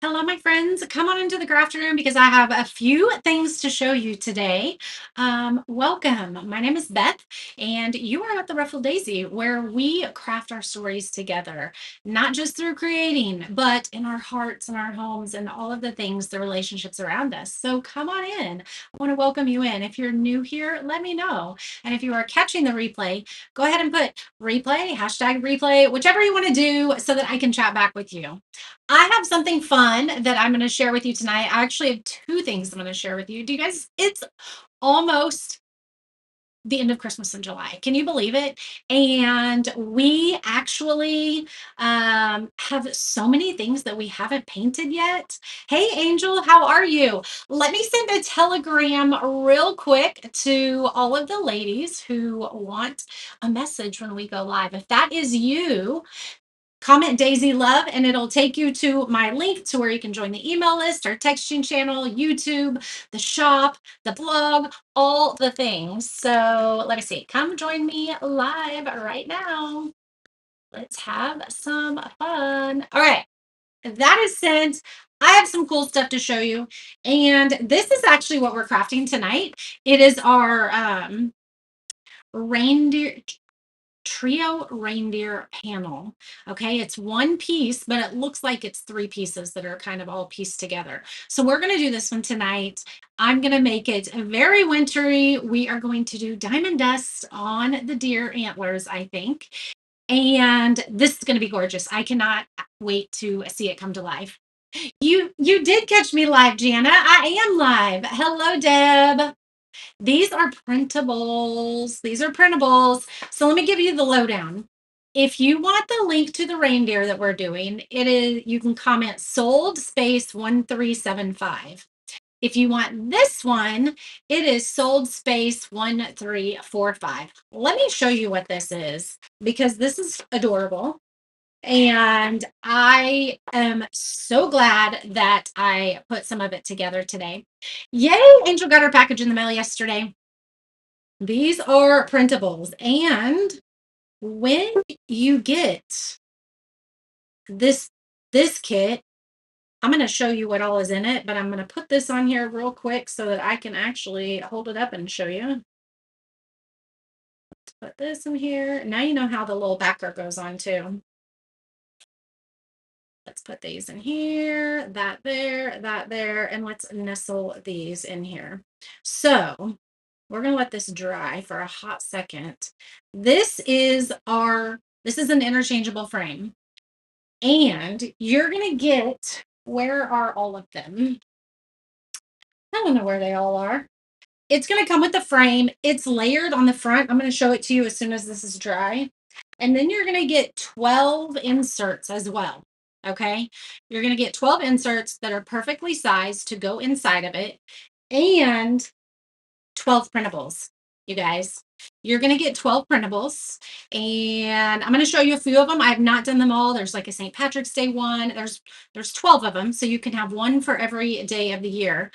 Hello, my friends. Come on into the craft room because I have a few things to show you today. Welcome. My name is Beth, and you are at the Ruffled Daisy, where we craft our stories together, not just through creating, but in our hearts and our homes and all of the things, the relationships around us. So come on in. I want to welcome you in. If you're new here, let me know. And if you are catching the replay, go ahead and put replay, hashtag replay, whichever you want to do so that I can chat back with you. I have something fun that I'm going to share with you tonight. I actually have two things I'm going to share with you. Do you guys, it's almost the end of Christmas in July. Can you believe it? And we actually have so many things that we haven't painted yet. Hey, Angel, how are you? Let me send a telegram real quick to all of the ladies who want a message when we go live. If that is you, comment Daisy Love and it'll take you to my link to where you can join the email list, our texting channel, YouTube, the shop, the blog, all the things. So let me see. Come join me live right now. Let's have some fun. All right. That is sent. I have some cool stuff to show you. And this is actually what we're crafting tonight. It is our reindeer trio reindeer panel. Okay, it's one piece, but it looks like it's three pieces that are kind of all pieced together. So we're going to do this one tonight. I'm going to make it very wintry. We are going to do diamond dust on the deer antlers, I think. And this is going to be gorgeous. I cannot wait to see it come to life. You did catch me live, Jana. I am live. Hello, Deb. These are printables. These are printables. So let me give you the lowdown. If you want the link to the reindeer that we're doing, it is you can comment sold space 1375. If you want this one, it is sold space 1345. Let me show you what this is because this is adorable. And I am so glad that I put some of it together today. Yay, Angel got her package in the mail yesterday. These are printables. And when you get this this kit, I'm going to show you what all is in it, but I'm going to put this on here real quick so that I can actually hold it up and show you. Let's put this in here. Now you know how the little backer goes on too. Let's put these in here, that there, and let's nestle these in here. So we're going to let this dry for a hot second. This is an interchangeable frame. And you're going to get, where are all of them? I don't know where they all are. It's going to come with the frame. It's layered on the front. I'm going to show it to you as soon as this is dry. And then you're going to get 12 inserts as well. Okay. You're going to get 12 inserts that are perfectly sized to go inside of it. And 12 printables, you guys. You're going to get 12 printables, and I'm going to show you a few of them. I have not done them all. There's like a St. Patrick's Day one. There's 12 of them, so you can have one for every day of the year.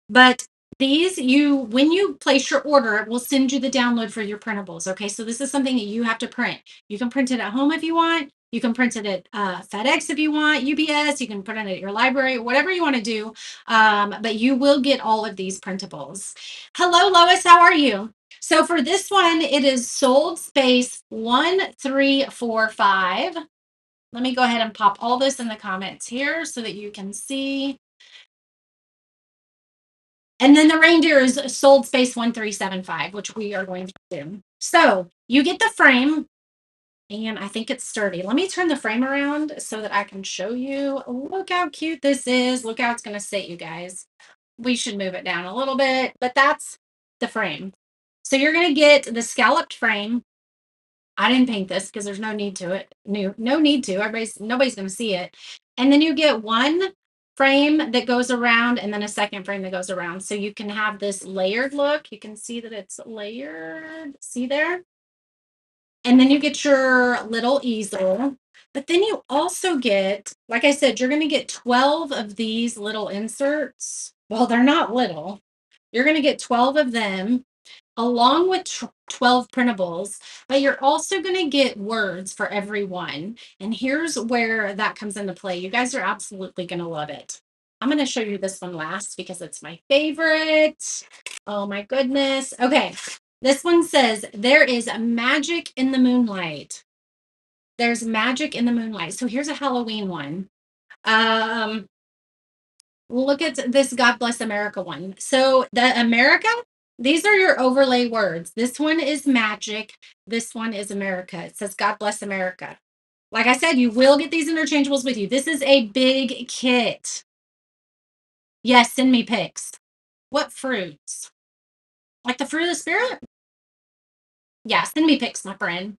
But these, when you place your order, it will send you the download for your printables. Okay, so this is something that you have to print. You can print it at home if you want. You can print it at FedEx if you want, UPS. You can print it at your library, whatever you want to do. But you will get all of these printables. Hello, Lois. How are you? So for this one, it is sold space 1345. Let me go ahead and pop all this in the comments here so that you can see. And then the reindeer is sold space 1375, which we are going to do. So you get the frame, and I think it's sturdy. Let me turn the frame around so that I can show you. Look how cute this is. Look how it's going to sit, you guys. We should move it down a little bit, but that's the frame. So you're going to get the scalloped frame. I didn't paint this because there's no need to it. No need to. Nobody's going to see it. And then you get one frame that goes around and then a second frame that goes around. So you can have this layered look. You can see that it's layered. See there? And then you get your little easel. But then you also get, like I said, you're going to get 12 of these little inserts. Well, they're not little. You're going to get 12 of them. along with 12 printables, but you're also going to get words for every one. And here's where that comes into play. You guys are absolutely going to love it. I'm going to show you this one last because it's my favorite. Oh my goodness. Okay. This one says, there is a magic in the moonlight. There's magic in the moonlight. So here's a Halloween one. Um, Look at this God Bless America one. So the America, these are your overlay words. This one is magic. This one is America. It says God Bless America. Like I said, you will get these interchangeables with you. This is a big kit. Yes, send me pics. What fruits? Like the fruit of the spirit? Yeah, send me pics, my friend.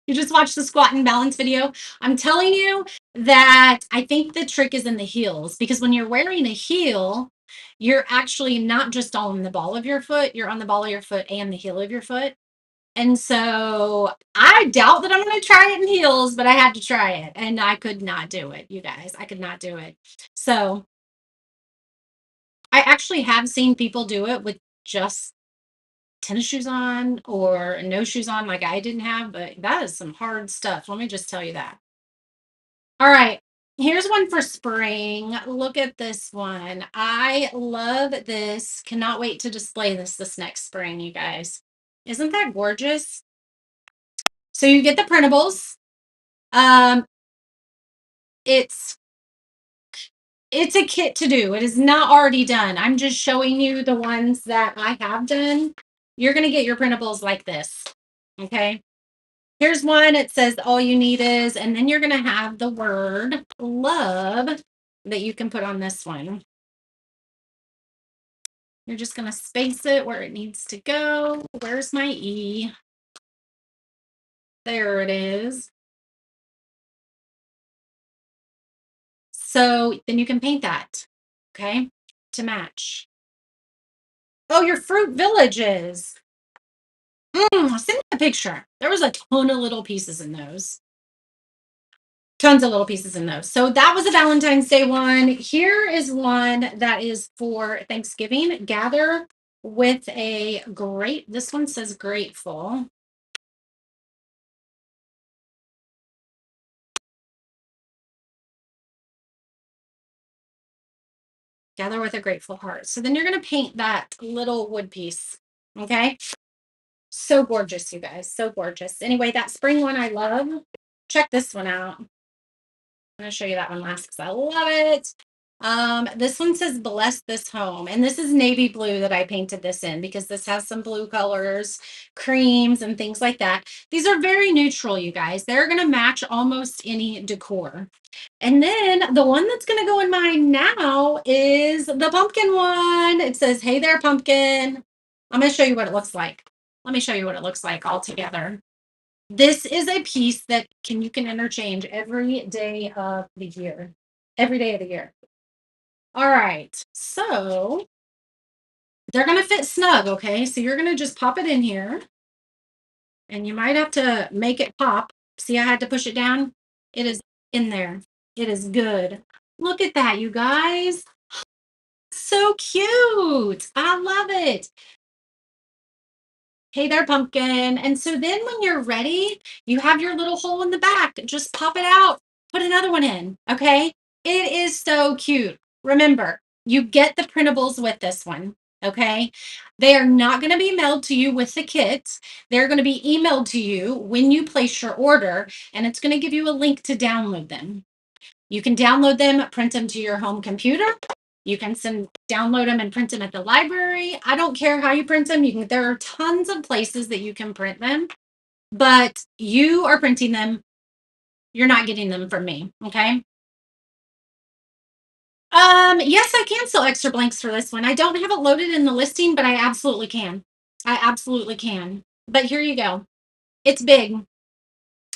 You just watched the squat and balance video. I'm telling you that I think the trick is in the heels, because when you're wearing a heel, you're actually not just on the ball of your foot, you're on the ball of your foot and the heel of your foot. And so I doubt that I'm going to try it in heels, but I had to try it and I could not do it, you guys. I could not do it. So I actually have seen people do it with just tennis shoes on or no shoes on, like I didn't have, but that is some hard stuff. Let me just tell you that. All right. Here's one for spring. Look at this one. I love this. Cannot wait to display this next spring, you guys. Isn't that gorgeous? So you get the printables. Um, it's it's a kit to do. It is not already done. I'm just showing you the ones that I have done. You're going to get your printables like this. Okay. Here's one. It says all you need is, and then you're going to have the word love that you can put on this one. You're just going to space it where it needs to go. Where's my E? There it is. So then you can paint that, okay, to match. Oh, your fruit villages. Send me a picture. There was a ton of little pieces in those. Tons of little pieces in those. So that was a Valentine's Day one. Here is one that is for Thanksgiving. Gather with a great, this one says grateful. Gather with a grateful heart. So then you're going to paint that little wood piece. Okay. So gorgeous, you guys. So gorgeous. Anyway, that spring one I love. Check this one out. I'm going to show you that one last because I love it. This one says bless this home, and this is navy blue that I painted this in because this has some blue colors, creams, and things like that. These are very neutral, you guys. They're going to match almost any decor. And then the one that's going to go in mine now is the pumpkin one. It says, hey there, pumpkin. I'm going to show you what it looks like. Let me show you what it looks like all together. This is a piece that you can interchange every day of the year. Every day of the year. All right. So they're going to fit snug, okay? So you're going to just pop it in here. And you might have to make it pop. See, I had to push it down. It is in there. It is good. Look at that, you guys. So cute. I love it. Hey there, pumpkin. And so then when you're ready, you have your little hole in the back. Just pop it out, put another one in. Okay. It is so cute. Remember, you get the printables with this one. Okay. They are not going to be mailed to you with the kit. They're going to be emailed to you when you place your order, and it's going to give you a link to download them. You can download them, print them to your home computer. You can download them and print them at the library. I don't care how you print them. There are tons of places that you can print them, but you are printing them. You're not getting them from me. Okay. Yes, I can sell extra blanks for this one. I don't have it loaded in the listing, but I absolutely can. I absolutely can. But here you go. It's big.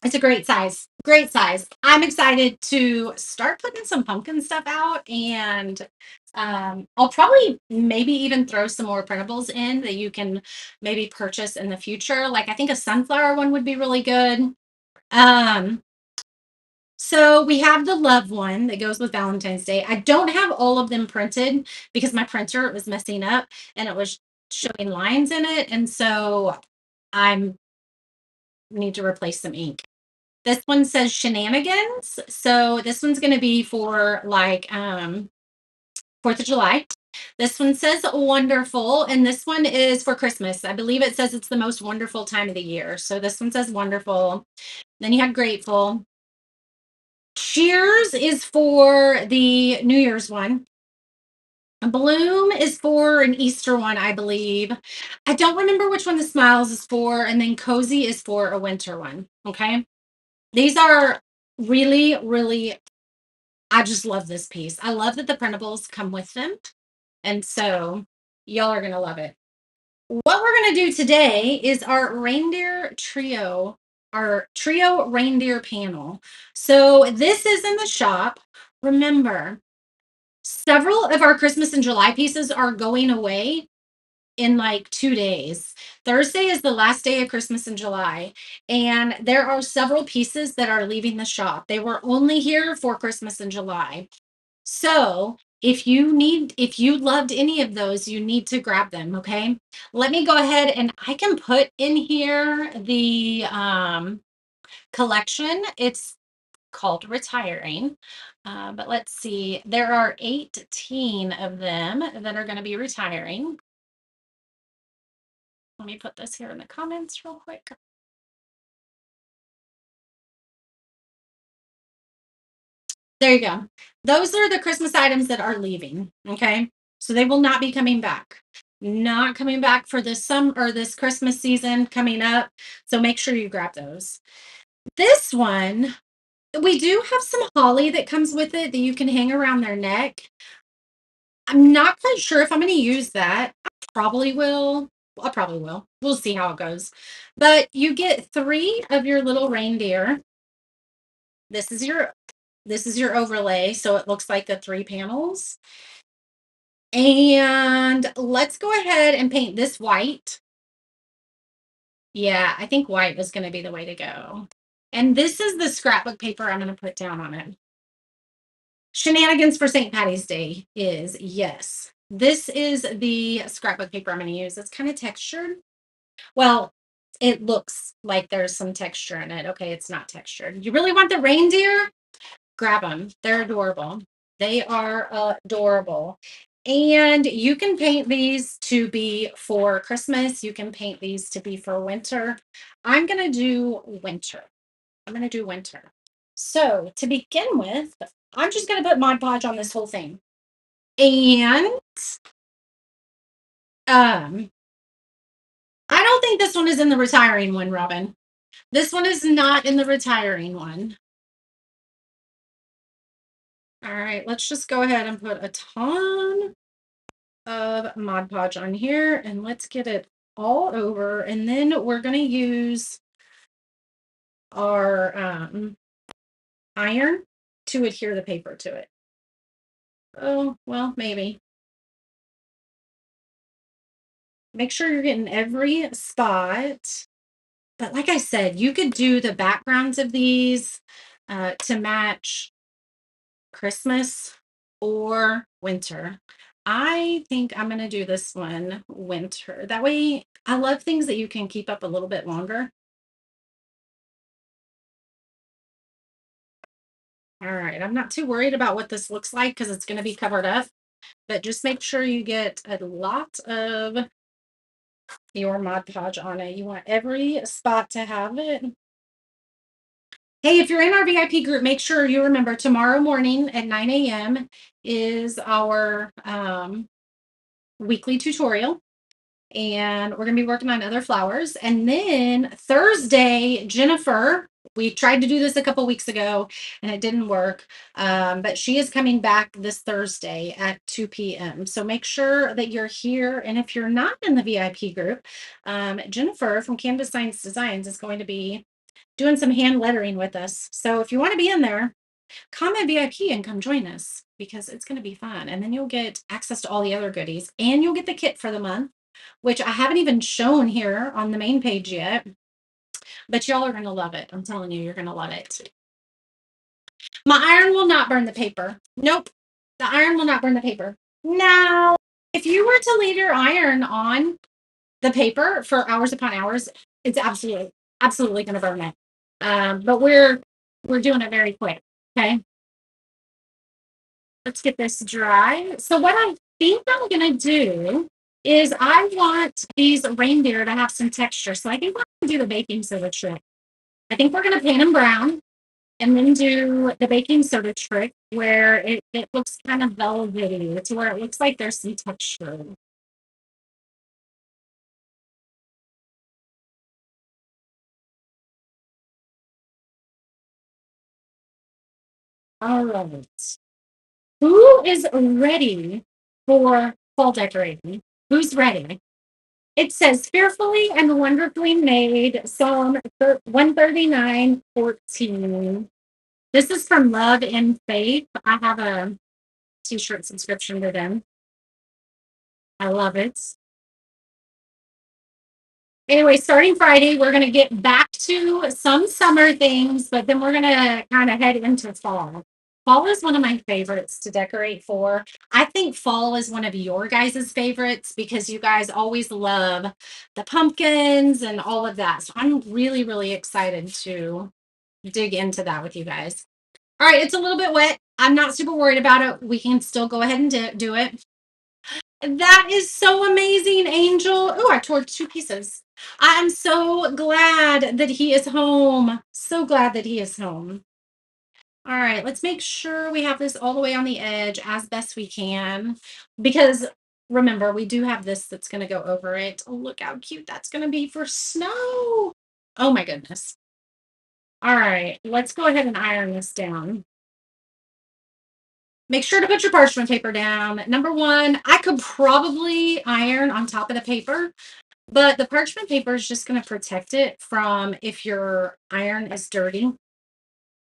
It's a great size. Great size. I'm excited to start putting some pumpkin stuff out, and I'll probably maybe even throw some more printables in that you can maybe purchase in the future. Like I think a sunflower one would be really good. Um, so we have the love one that goes with Valentine's Day. I don't have all of them printed because my printer was messing up and it was showing lines in it. And so I need to replace some ink. This one says shenanigans. So this one's going to be for like 4th of July. This one says wonderful, and this one is for Christmas. I believe it says it's the most wonderful time of the year. So this one says wonderful. Then you have grateful. Cheers is for the New Year's one. Bloom is for an Easter one, I believe. I don't remember which one the smiles is for, and then cozy is for a winter one. Okay. These are really, really, I just love this piece. I love that the printables come with them. And so y'all are going to love it. What we're going to do today is our reindeer trio, our trio reindeer panel. So this is in the shop. Remember, several of our Christmas and July pieces are going away in like 2 days. Thursday is the last day of Christmas in July, and there are several pieces that are leaving the shop. They were only here for Christmas in July. So if you loved any of those, you need to grab them. Okay. Let me go ahead and I can put in here the collection. It's called Retiring. But let's see, there are 18 of them that are going to be retiring. Let me put this here in the comments real quick. There you go. Those are the Christmas items that are leaving. Okay. So they will not be coming back. Not coming back for this summer or this Christmas season coming up. So make sure you grab those. This one, we do have some holly that comes with it that you can hang around their neck. I'm not quite sure if I'm going to use that. I probably will. I probably will. We'll see how it goes. But you get 3 of your little reindeer. This is your overlay, so it looks like the 3 panels. And let's go ahead and paint this white. Yeah, I think white is going to be the way to go. And this is the scrapbook paper I'm going to put down on it. Shenanigans for St. Patty's Day is yes. This is the scrapbook paper I'm going to use. It's kind of textured. Well, it looks like there's some texture in it. Okay, it's not textured. You really want the reindeer? Grab them. They're adorable. They are adorable. And you can paint these to be for Christmas. You can paint these to be for winter. I'm going to do winter. I'm going to do winter. So to begin with, I'm just going to put Mod Podge on this whole thing. And I don't think this one is in the retiring one, Robin. This one is not in the retiring one. All right, let's just go ahead and put a ton of Mod Podge on here and let's get it all over. And then we're going to use our iron to adhere the paper to it. Oh, well, maybe. Make sure you're getting every spot. But like I said, you could do the backgrounds of these to match Christmas or winter. I think I'm going to do this one winter. That way, I love things that you can keep up a little bit longer. All right, I'm not too worried about what this looks like because it's going to be covered up, but just make sure you get a lot of your Mod Podge on it. You want every spot to have it. Hey, if you're in our VIP group, make sure you remember tomorrow morning at 9 a.m. is our weekly tutorial. And we're going to be working on other flowers. And then Thursday, Jennifer, we tried to do this a couple weeks ago and it didn't work. But she is coming back this Thursday at 2 p.m. So make sure that you're here. And if you're not in the VIP group, Jennifer from Canvas Science Designs is going to be doing some hand lettering with us. So if you want to be in there, comment VIP and come join us because it's going to be fun. And then you'll get access to all the other goodies and you'll get the kit for the month, which I haven't even shown here on the main page yet, but y'all are going to love it. I'm telling you, you're going to love it. My iron will not burn the paper. Nope. The iron will not burn the paper. No. If you were to leave your iron on the paper for hours upon hours, it's absolutely going to burn it. But we're doing it very quick. Okay, let's get this dry. So what I think I'm going to do is I want these reindeer to have some texture. So I think we're going to do the baking soda trick. I think we're going to paint them brown and then do the baking soda trick where it looks kind of velvety to where it looks like there's some texture. All right. Who is ready for fall decorating? Who's ready? It says fearfully and wonderfully made, Psalm 139:14. This is from Love and Faith. I have a t-shirt subscription to them. I love it. Anyway, starting Friday, we're going to get back to some summer things, but then we're going to kind of head into fall. Fall is one of my favorites to decorate for. I think fall is one of your guys' favorites because you guys always love the pumpkins and all of that. So I'm really, really excited to dig into that with you guys. All right, it's a little bit wet. I'm not super worried about it. We can still go ahead and do it. That is so amazing, Angel. Oh, I tore two pieces. I am so glad that he is home. So glad that he is home. All right, let's make sure we have this all the way on the edge as best we can. Because remember, we do have this that's going to go over it. Oh, look how cute that's going to be for snow. Oh, my goodness. All right, let's go ahead and iron this down. Make sure to put your parchment paper down. Number one, I could probably iron on top of the paper, but the parchment paper is just going to protect it from if your iron is dirty.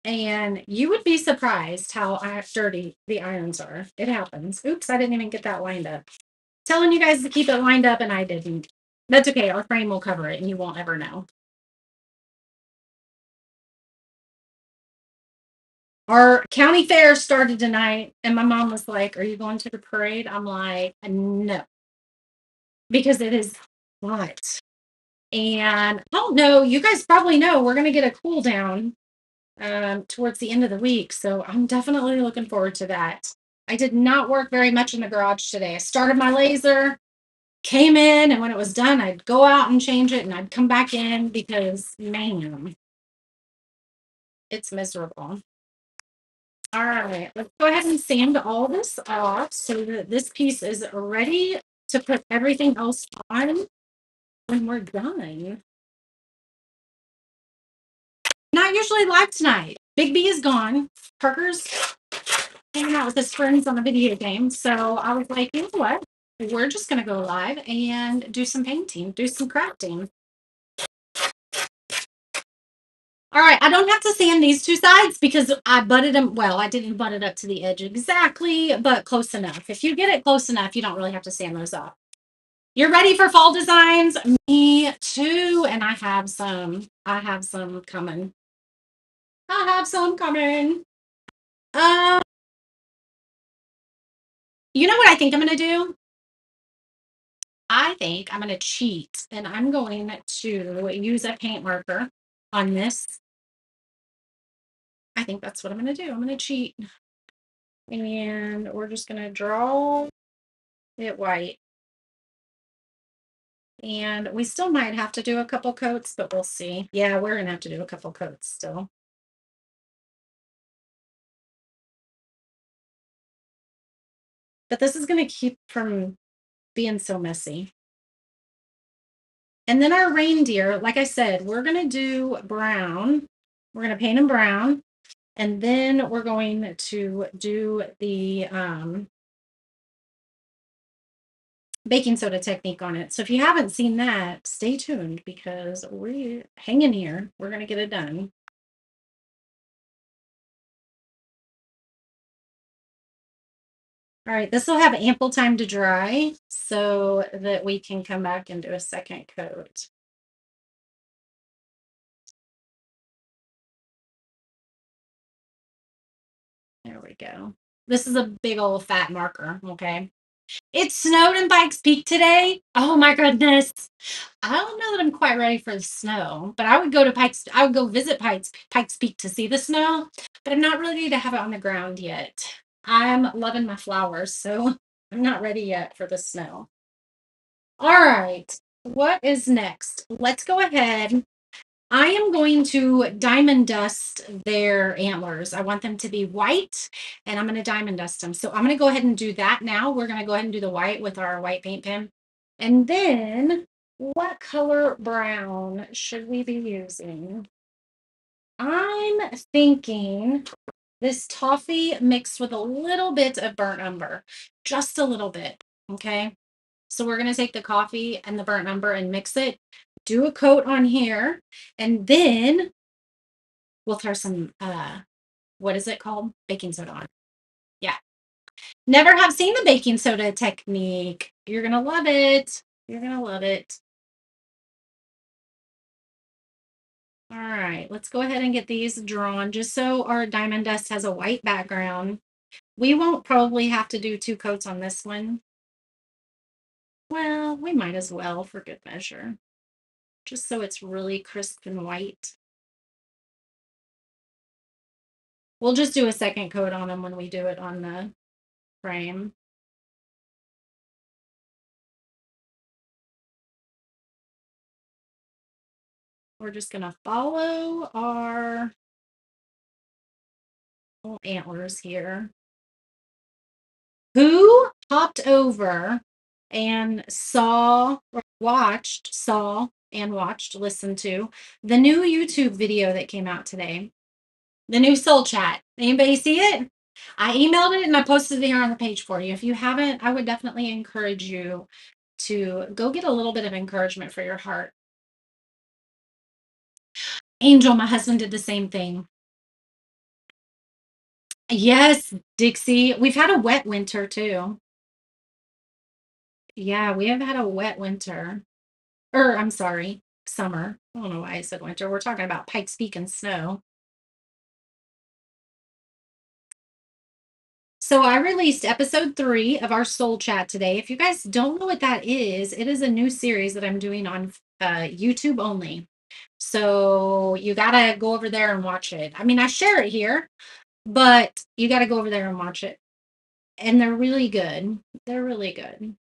And you would be surprised how dirty the irons are. It happens. Oops, I didn't even get that lined up. Telling you guys to keep it lined up and I didn't. That's okay. Our frame will cover it and you won't ever know. Our county fair started tonight and my mom was like, "Are you going to the parade?" I'm like, "No," because it is hot. And I don't know, you guys probably know we're going to get a cool down towards the end of the week. So I'm definitely looking forward to that. I did not work very much in the garage today. I started my laser, came in, and when it was done, I'd go out and change it and I'd come back in because, man, it's miserable. All right, let's go ahead and sand all this off so that this piece is ready to put everything else on when we're done. Not usually live tonight. Big B is gone. Parker's hanging out with his friends on a video game. So I was like, you know what? We're just going to go live and do some painting, do some crafting. All right, I don't have to sand these two sides because I butted them. Well, I didn't butt it up to the edge exactly, but close enough. If you get it close enough, you don't really have to sand those off. You're ready for fall designs? Me too. And I have some. I have some coming. I have some coming. Uh, you know what I think I'm going to do? I think I'm going to cheat and I'm going to use a paint marker on this. I think that's what I'm going to do. I'm going to cheat and we're just going to draw it white. And we still might have to do a couple coats, but we'll see. Yeah, we're going to have to do a couple coats still. But this is going to keep from being so messy. And then our reindeer, like I said, we're going to do brown. We're going to paint them brown. And then we're going to do the baking soda technique on it. So if you haven't seen that, stay tuned because we're hanging here. We're going to get it done. All right, this will have ample time to dry so that we can come back and do a second coat. There we go. This is a big old fat marker, okay? It snowed in Pikes Peak today. Oh my goodness. I don't know that I'm quite ready for the snow, but I would go visit Pikes Peak to see the snow, but I'm not ready to have it on the ground yet. I'm loving my flowers, so I'm not ready yet for the snow. All right. What is next? Let's go ahead. I am going to diamond dust their antlers. I want them to be white and I'm going to diamond dust them. So I'm going to go ahead and do that now. We're going to go ahead and do the white with our white paint pen. And then what color brown should we be using? I'm thinking this toffee mixed with a little bit of burnt umber, just a little bit. Okay. So we're going to take the coffee and the burnt umber and mix it, do a coat on here, and then we'll throw some, what is it called? Baking soda on. Yeah. Never have seen the baking soda technique. You're going to love it. You're going to love it. All right, let's go ahead and get these drawn just so our diamond dust has a white background. We won't probably have to do two coats on this one. Well, we might as well for good measure, just so it's really crisp and white. We'll just do a second coat on them when we do it on the frame. We're just going to follow our little antlers here. Who hopped over and listened to the new YouTube video that came out today? The new Soul Chat. Anybody see it? I emailed it and I posted it here on the page for you. If you haven't, I would definitely encourage you to go get a little bit of encouragement for your heart. Angel, my husband, did the same thing. Yes, Dixie. We've had a wet winter too. Yeah, we have had a wet winter. Or I'm sorry, summer. I don't know why I said winter. We're talking about Pikes Peak and snow. So I released episode 3 of our Soul Chat today. If you guys don't know what that is, it is a new series that I'm doing on YouTube only. So you gotta go over there and watch it. I mean, I share it here, but you gotta go over there and watch it. And they're really good. They're really good.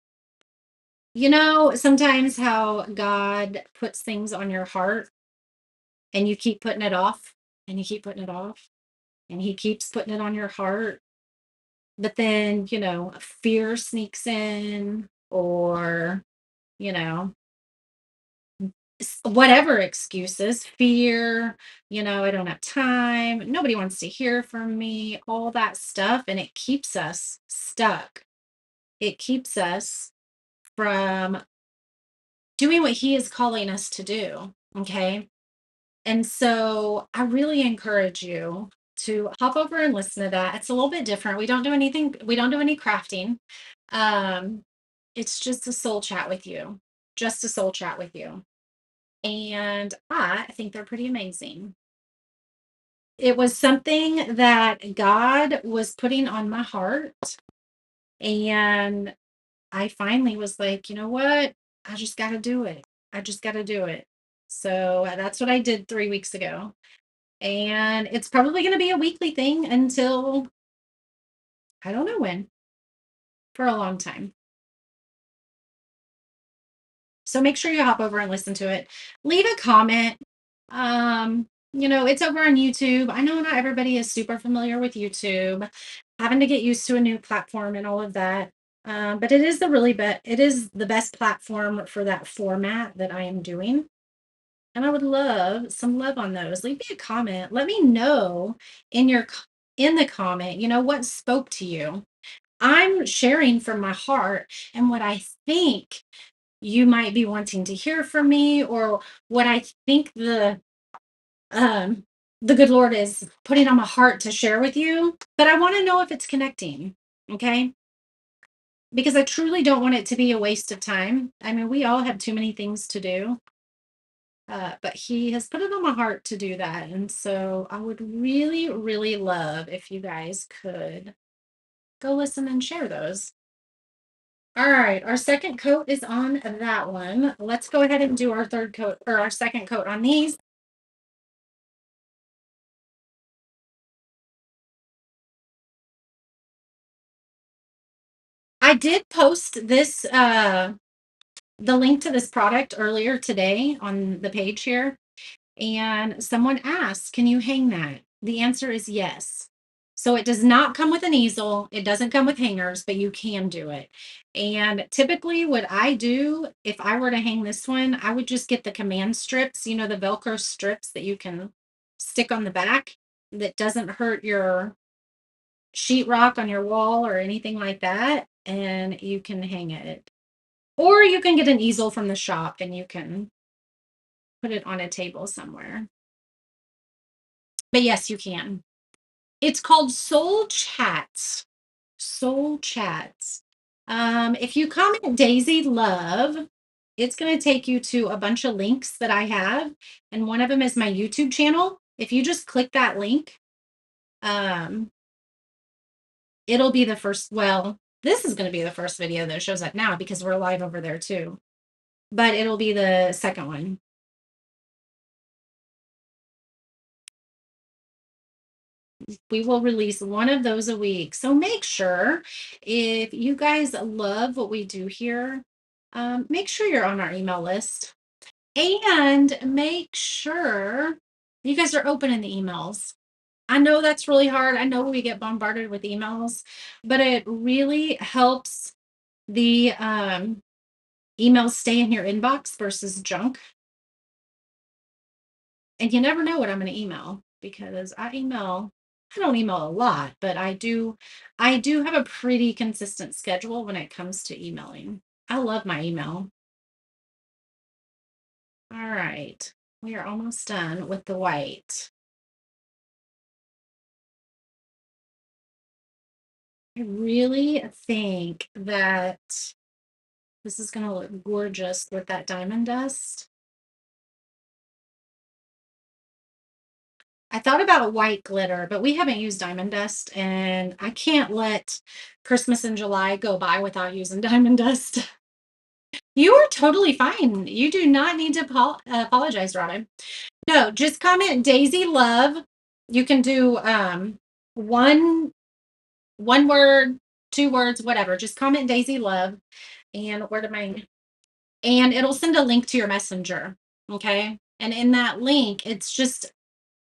You know, sometimes how God puts things on your heart and you keep putting it off and you keep putting it off and he keeps putting it on your heart. But then, fear sneaks in or, you know, whatever excuses, fear, I don't have time. Nobody wants to hear from me, all that stuff. And it keeps us stuck. It keeps us from doing what he is calling us to do. Okay. And so I really encourage you to hop over and listen to that. It's a little bit different. We don't do any crafting. Um, it's just a soul chat with you. Just a soul chat with you. And I think they're pretty amazing. It was something that God was putting on my heart. And I finally was like, you know what? I just got to do it. I just got to do it. So that's what I did 3 weeks ago. And it's probably going to be a weekly thing until I don't know when, for a long time. So make sure you hop over and listen to it. Leave a comment. It's over on YouTube. I know not everybody is super familiar with YouTube, having to get used to a new platform and all of that. But it is the best platform for that format that I am doing. And I would love some love on those. Leave me a comment. Let me know in the comment, what spoke to you. I'm sharing from my heart and what I think you might be wanting to hear from me or what I think um the good Lord is putting on my heart to share with you, but I want to know if it's connecting, okay? Because I truly don't want it to be a waste of time. I mean, we all have too many things to do. But he has put it on my heart to do that. And so I would really, really love if you guys could go listen and share those. All right, our second coat is on that one. Let's go ahead and do our third coat or our second coat on these. I did post this the link to this product earlier today on the page here, and someone asked, "Can you hang that?" The answer is yes. So it does not come with an easel, it doesn't come with hangers, but you can do it. And typically, what I do if I were to hang this one, I would just get the command strips, the Velcro strips that you can stick on the back that doesn't hurt your sheetrock on your wall or anything like that, and you can hang it. Or you can get an easel from the shop and you can put it on a table somewhere. But yes, you can. It's called Soul Chats. Soul Chats. If you comment Daisy Love, it's going to take you to a bunch of links that I have, and one of them is my YouTube channel. If you just click that link, um, it'll be the first. Well, this is going to be the first video that shows up now because we're live over there too. But it'll be the second one. We will release one of those a week. So make sure if you guys love what we do here, make sure you're on our email list and make sure you guys are opening the emails. I know that's really hard. I know we get bombarded with emails, but it really helps the emails stay in your inbox versus junk. And you never know what I'm going to email because I don't email a lot, but I do have a pretty consistent schedule when it comes to emailing. I love my email. All right. We are almost done with the white. I really think that this is going to look gorgeous with that diamond dust. I thought about white glitter, but we haven't used diamond dust, and I can't let Christmas in July go by without using diamond dust. You are totally fine. You do not need to apologize, Robin. No, just comment Daisy Love. You can do one word, two words, whatever. Just comment Daisy Love, and where to my and it'll send a link to your messenger. Okay, and in that link, it's just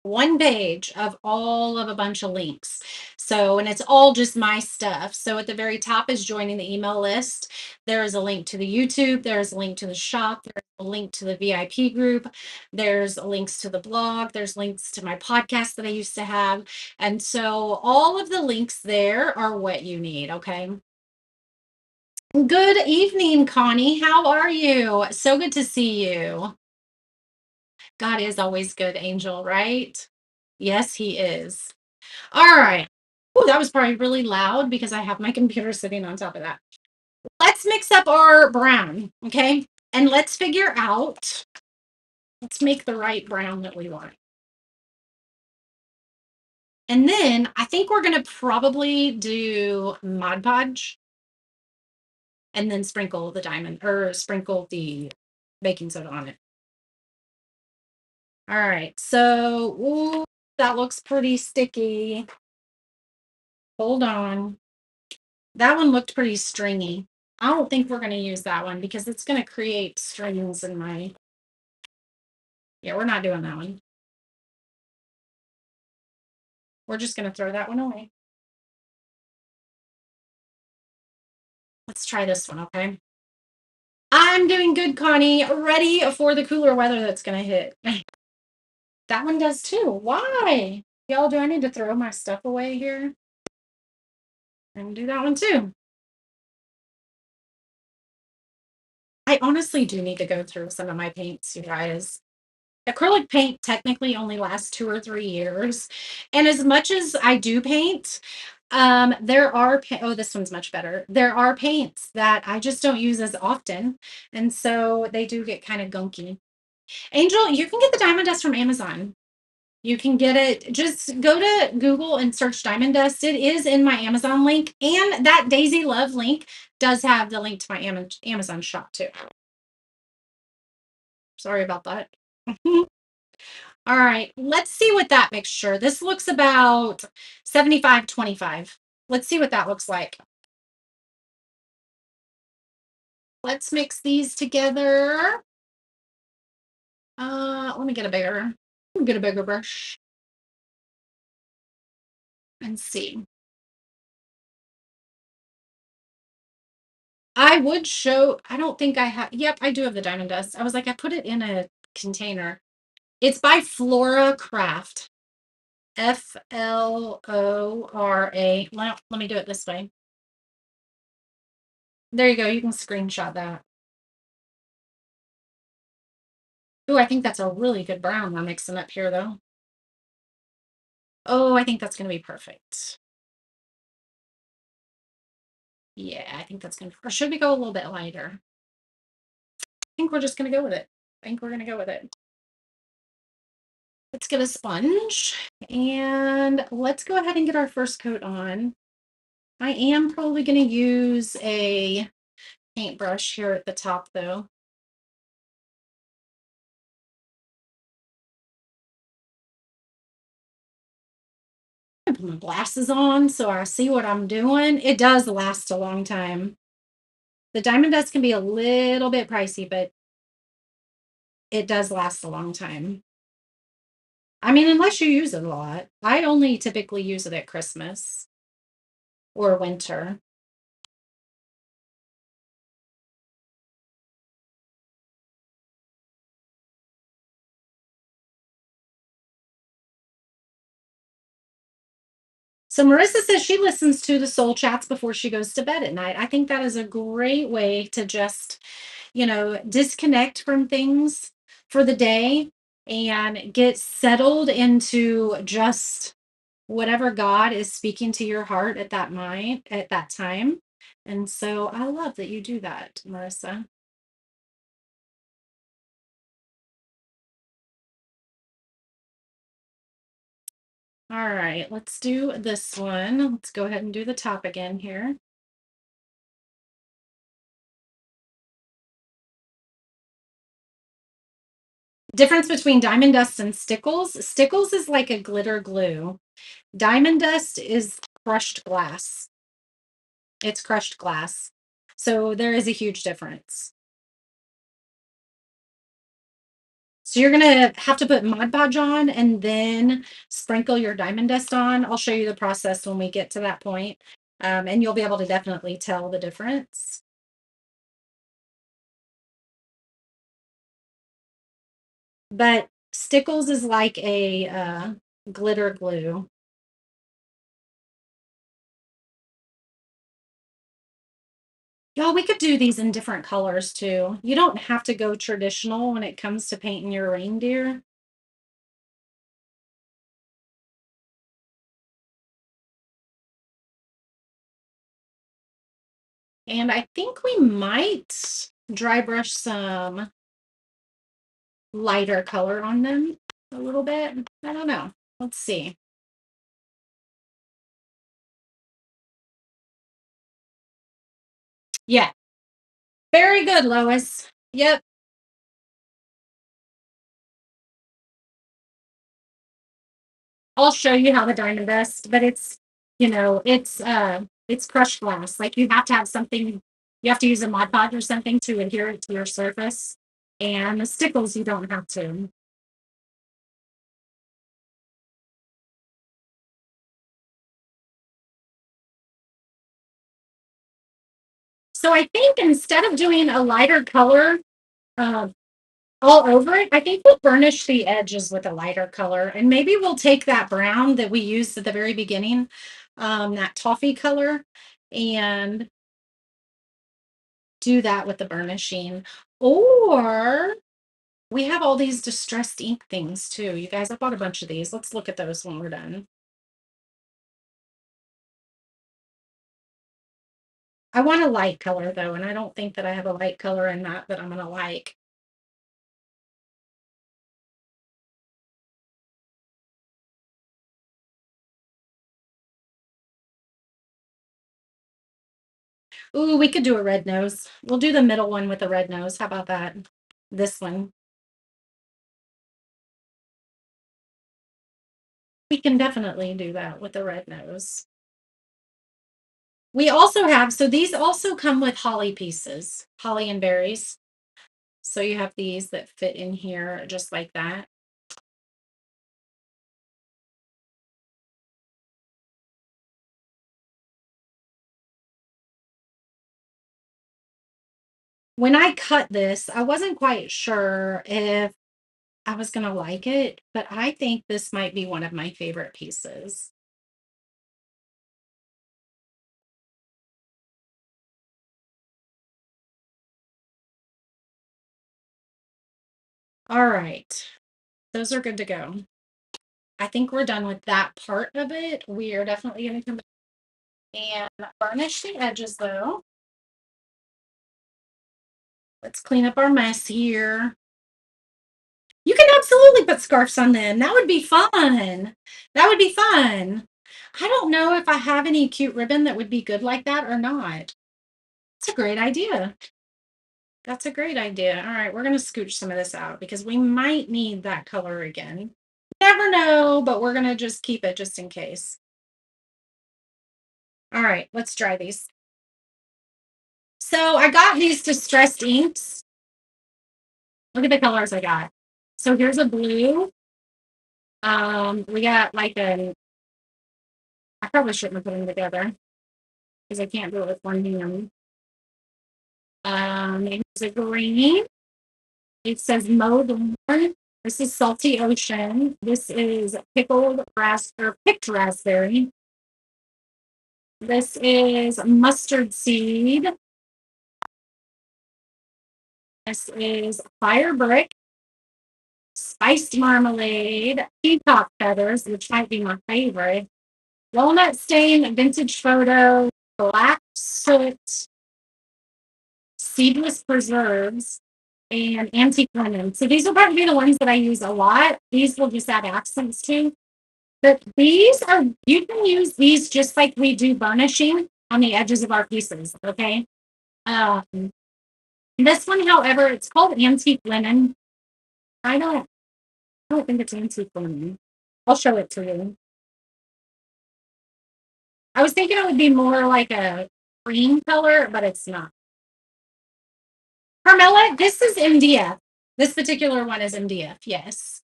one page of all of a bunch of links. So, and it's all just my stuff. So at the very top is joining the email list. There is a link to the YouTube. There's a link to the shop. There's a link to the VIP group. There's links to the blog. There's links to my podcast that I used to have. And so all of the links there are what you need. Okay. Good evening, Connie. How are you? So good to see you. God is always good, Angel, right? Yes, he is. All right. Oh, that was probably really loud because I have my computer sitting on top of that. Let's mix up our brown, okay? And let's figure out, let's make the right brown that we want. And then I think we're going to probably do Mod Podge and then sprinkle the diamond or sprinkle the baking soda on it. All right. So, ooh, that looks pretty sticky. Hold on. That one looked pretty stringy. I don't think we're going to use that one because it's going to create strings in my. Yeah, we're not doing that one. We're just going to throw that one away. Let's try this one, okay? I'm doing good, Connie. Ready for the cooler weather that's going to hit. That one does too. Why? Y'all, do I need to throw my stuff away here? And do that one too. I honestly do need to go through some of my paints, you guys. Acrylic paint technically only lasts 2 or 3 years. And as much as I do paint, there are oh, this one's much better. There are paints that I just don't use as often, and so they do get kind of gunky. Angel, you can get the diamond dust from Amazon. You can get it. Just go to Google and search diamond dust. It is in my Amazon link, and that Daisy Love link does have the link to my Amazon shop too. Sorry about that. All right, let's see what that mixture. This looks about 75-25. Let's see what that looks like. Let's mix these together. Let me get a bigger brush and see. I would show, I don't think I have, yep, I do have the diamond dust. I was like, I put it in a container. It's by Flora Craft. Flora. Let me do it this way. There you go. You can screenshot that. Oh, I think that's a really good brown we're mixing up here, though. Oh, I think that's going to be perfect. Yeah, I think that's going to, or should we go a little bit lighter? I think we're just going to go with it. I think we're going to go with it. Let's get a sponge and let's go ahead and get our first coat on. I am probably going to use a paintbrush here at the top, though. I put my glasses on so I see what I'm doing. It does last a long time. The diamond dust can be a little bit pricey, but it does last a long time. I mean, unless you use it a lot. I only typically use it at Christmas or winter. So Marissa says she listens to the soul chats before she goes to bed at night. I think that is a great way to just, disconnect from things for the day and get settled into just whatever God is speaking to your heart at that mind at that time. And so I love that you do that, Marissa. All right, let's do this one. Let's go ahead and do the top again here. Difference between diamond dust and stickles. Stickles is like a glitter glue. Diamond dust is crushed glass. It's crushed glass. So there is a huge difference. So you're gonna have to put Mod Podge on and then sprinkle your diamond dust on. I'll show you the process when we get to that point. And you'll be able to definitely tell the difference. But Stickles is like a glitter glue. Y'all, we could do these in different colors too. You don't have to go traditional when it comes to painting your reindeer. And I think we might dry brush some lighter color on them a little bit. I don't know. Let's see. Yeah, very good, Lois. Yep. I'll show you how the diamond dust, but it's crushed glass. Like you have to have something, you have to use a Mod Podge or something to adhere it to your surface. And the stickles you don't have to. So I think instead of doing a lighter color uh, all over it, I think we'll burnish the edges with a lighter color. And maybe we'll take that brown that we used at the very beginning, that toffee color, and do that with the burnishing. Or we have all these distressed ink things too. You guys, I bought a bunch of these. Let's look at those when we're done. I want a light color though, and I don't think that I have a light color in that I'm gonna like. Ooh, we could do a red nose. We'll do the middle one with a red nose. How about that? This one. We can definitely do that with the red nose. We also have, so these also come with holly pieces, holly and berries. So you have these that fit in here just like that. When I cut this, I wasn't quite sure if I was going to like it, but I think this might be one of my favorite pieces. All right. Those are good to go. I think we're done with that part of it. We are definitely going to come back and varnish the edges though. Let's clean up our mess here. You can absolutely put scarves on them. That would be fun. That would be fun. I don't know if I have any cute ribbon that would be good like that or not. It's a great idea. That's a great idea. All right, we're going to scooch some of this out because we might need that color again. Never know, but we're going to just keep it just in case. All right, let's dry these. So I got these distressed inks. Look at the colors I got. So here's a blue. We got like I probably shouldn't have put them together because I can't do it with one hand. Here's a green. It says mowed lawn. This is salty ocean. This is pickled raspberry, picked raspberry. This is mustard seed. This is fire brick, spiced marmalade, peacock feathers, which might be my favorite, walnut stain, vintage photo, black soot, seedless preserves, and antique linen. So these will probably be the ones that I use a lot. These will just add accents to. But these are, you can use these just like we do burnishing on the edges of our pieces, okay? Um, this one, however, it's called antique linen. I don't think it's antique linen. I'll show it to you. I was thinking it would be more like a cream color, but it's not. Carmela, this is MDF. This particular one is MDF, yes.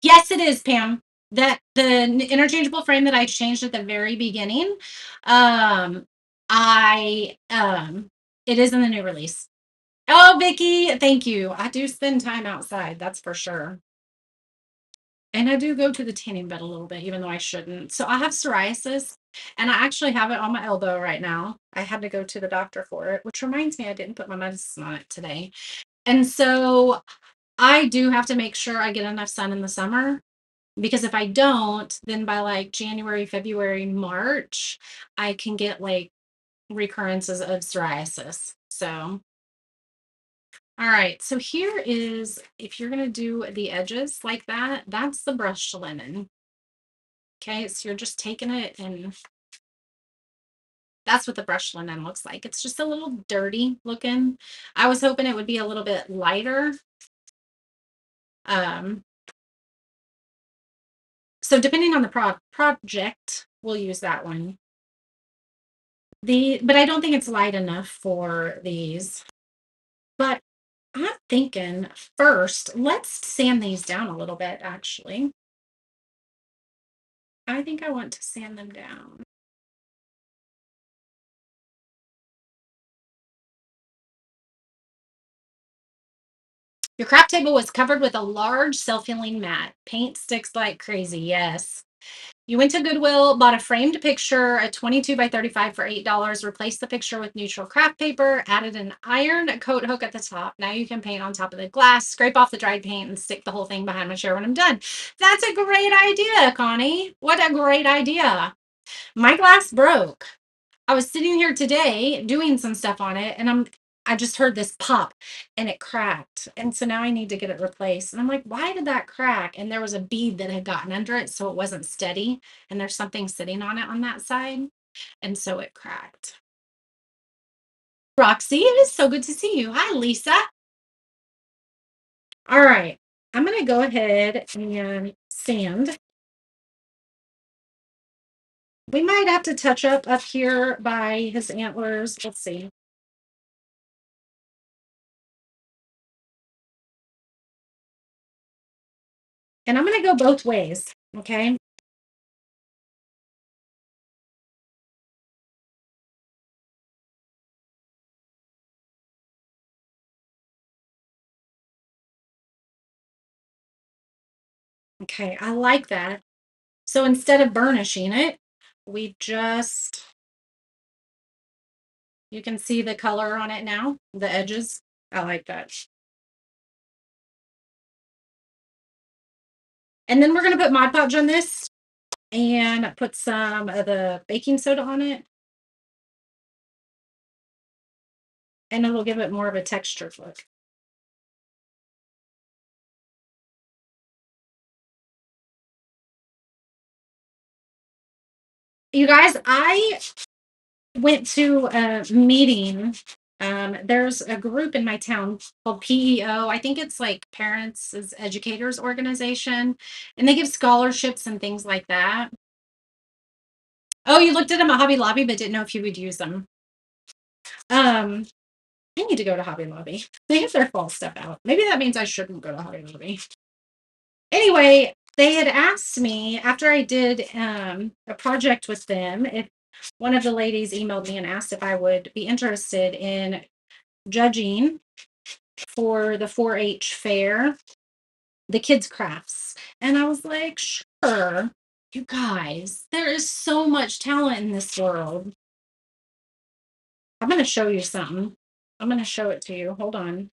Yes, it is, Pam. That the interchangeable frame that I changed at the very beginning, um, I it is in the new release. Oh, Vicky, thank you. I do spend time outside, that's for sure. And I do go to the tanning bed a little bit, even though I shouldn't. So I have psoriasis, and I actually have it on my elbow right now. I had to go to the doctor for it, which reminds me I didn't put my medicine on it today. And so I do have to make sure I get enough sun in the summer because if I don't, then by like January, February, March, I can get like recurrences of psoriasis. So, all right. So here is, if you're going to do the edges like that, that's the brushed linen. Okay. So you're just taking it and that's what the brushed linen looks like. It's just a little dirty looking. I was hoping it would be a little bit lighter. Um, so depending on the project, we'll use that one. But I don't think it's light enough for these. But I'm thinking first, let's sand these down a little bit, actually. I think I want to sand them down. Your craft table was covered with a large self-healing mat. Paint sticks like crazy. Yes. You went to Goodwill, bought a framed picture, a 22 by 35 for $8, replaced the picture with neutral craft paper, added an iron coat hook at the top. Now you can paint on top of the glass, scrape off the dried paint, and stick the whole thing behind my chair when I'm done. That's a great idea, Connie. What a great idea. My glass broke. I was sitting here today doing some stuff on it, and I just heard this pop and it cracked. And so now I need to get it replaced. And I'm like, why did that crack? And there was a bead that had gotten under it, so it wasn't steady. And there's something sitting on it on that side. and so it cracked. Roxy, it is so good to see you. Hi, Lisa. All right, I'm going to go ahead and sand. We might have to touch up here by his antlers. Let's see. And I'm going to go both ways, okay? Okay, I like that. So instead of burnishing it, we just, you can see the color on it now, the edges. I like that. And then we're going to put Mod Podge on this and put some of the baking soda on it. And it'll give it more of a textured look. You guys, I went to a meeting. There's a group in my town called PEO. I think it's like Parents as Educators Organization, and they give scholarships and things like that. Oh, you looked at them at Hobby Lobby, but didn't know if you would use them. I need to go to Hobby Lobby. They have their fall stuff out. Maybe that means I shouldn't go to Hobby Lobby. Anyway, they had asked me after I did a project with them if one of the ladies emailed me and asked if I would be interested in judging for the 4-H fair, the kids' crafts. And I was like, sure. You guys, there is so much talent in this world. I'm going to show you something. I'm going to show it to you. Hold on.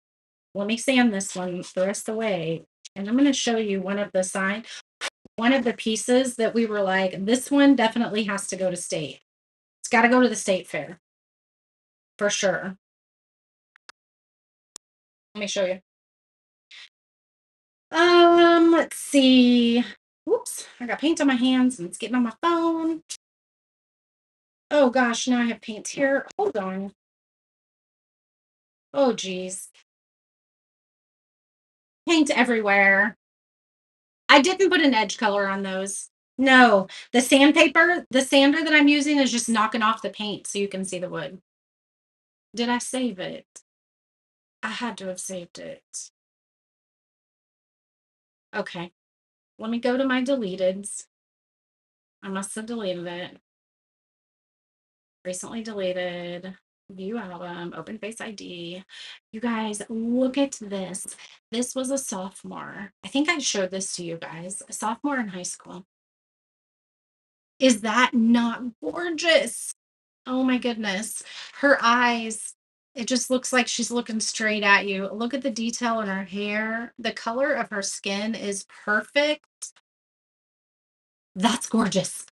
Let me sand this one the rest of the way. And I'm going to show you one of the pieces that we were like, this one definitely has to go to state. It's got to go to the state fair for sure. Let me show you. Let's see. Whoops, I got paint on my hands and it's getting on my phone. Oh gosh, now I have paint here. Hold on. Oh geez. Paint everywhere. I didn't put an edge color on those. No, the sandpaper, the sander that I'm using is just knocking off the paint so you can see the wood. Did I save it? I had to have saved it. Okay, let me go to my deleteds. I must have deleted it. Recently deleted. View album, open face ID. You guys, look at this. This was a sophomore. I think I showed this to you guys. A sophomore in high school. Is that not gorgeous? Oh my goodness. Her eyes, it just looks like she's looking straight at you. Look at the detail in her hair. The color of her skin is perfect. That's gorgeous.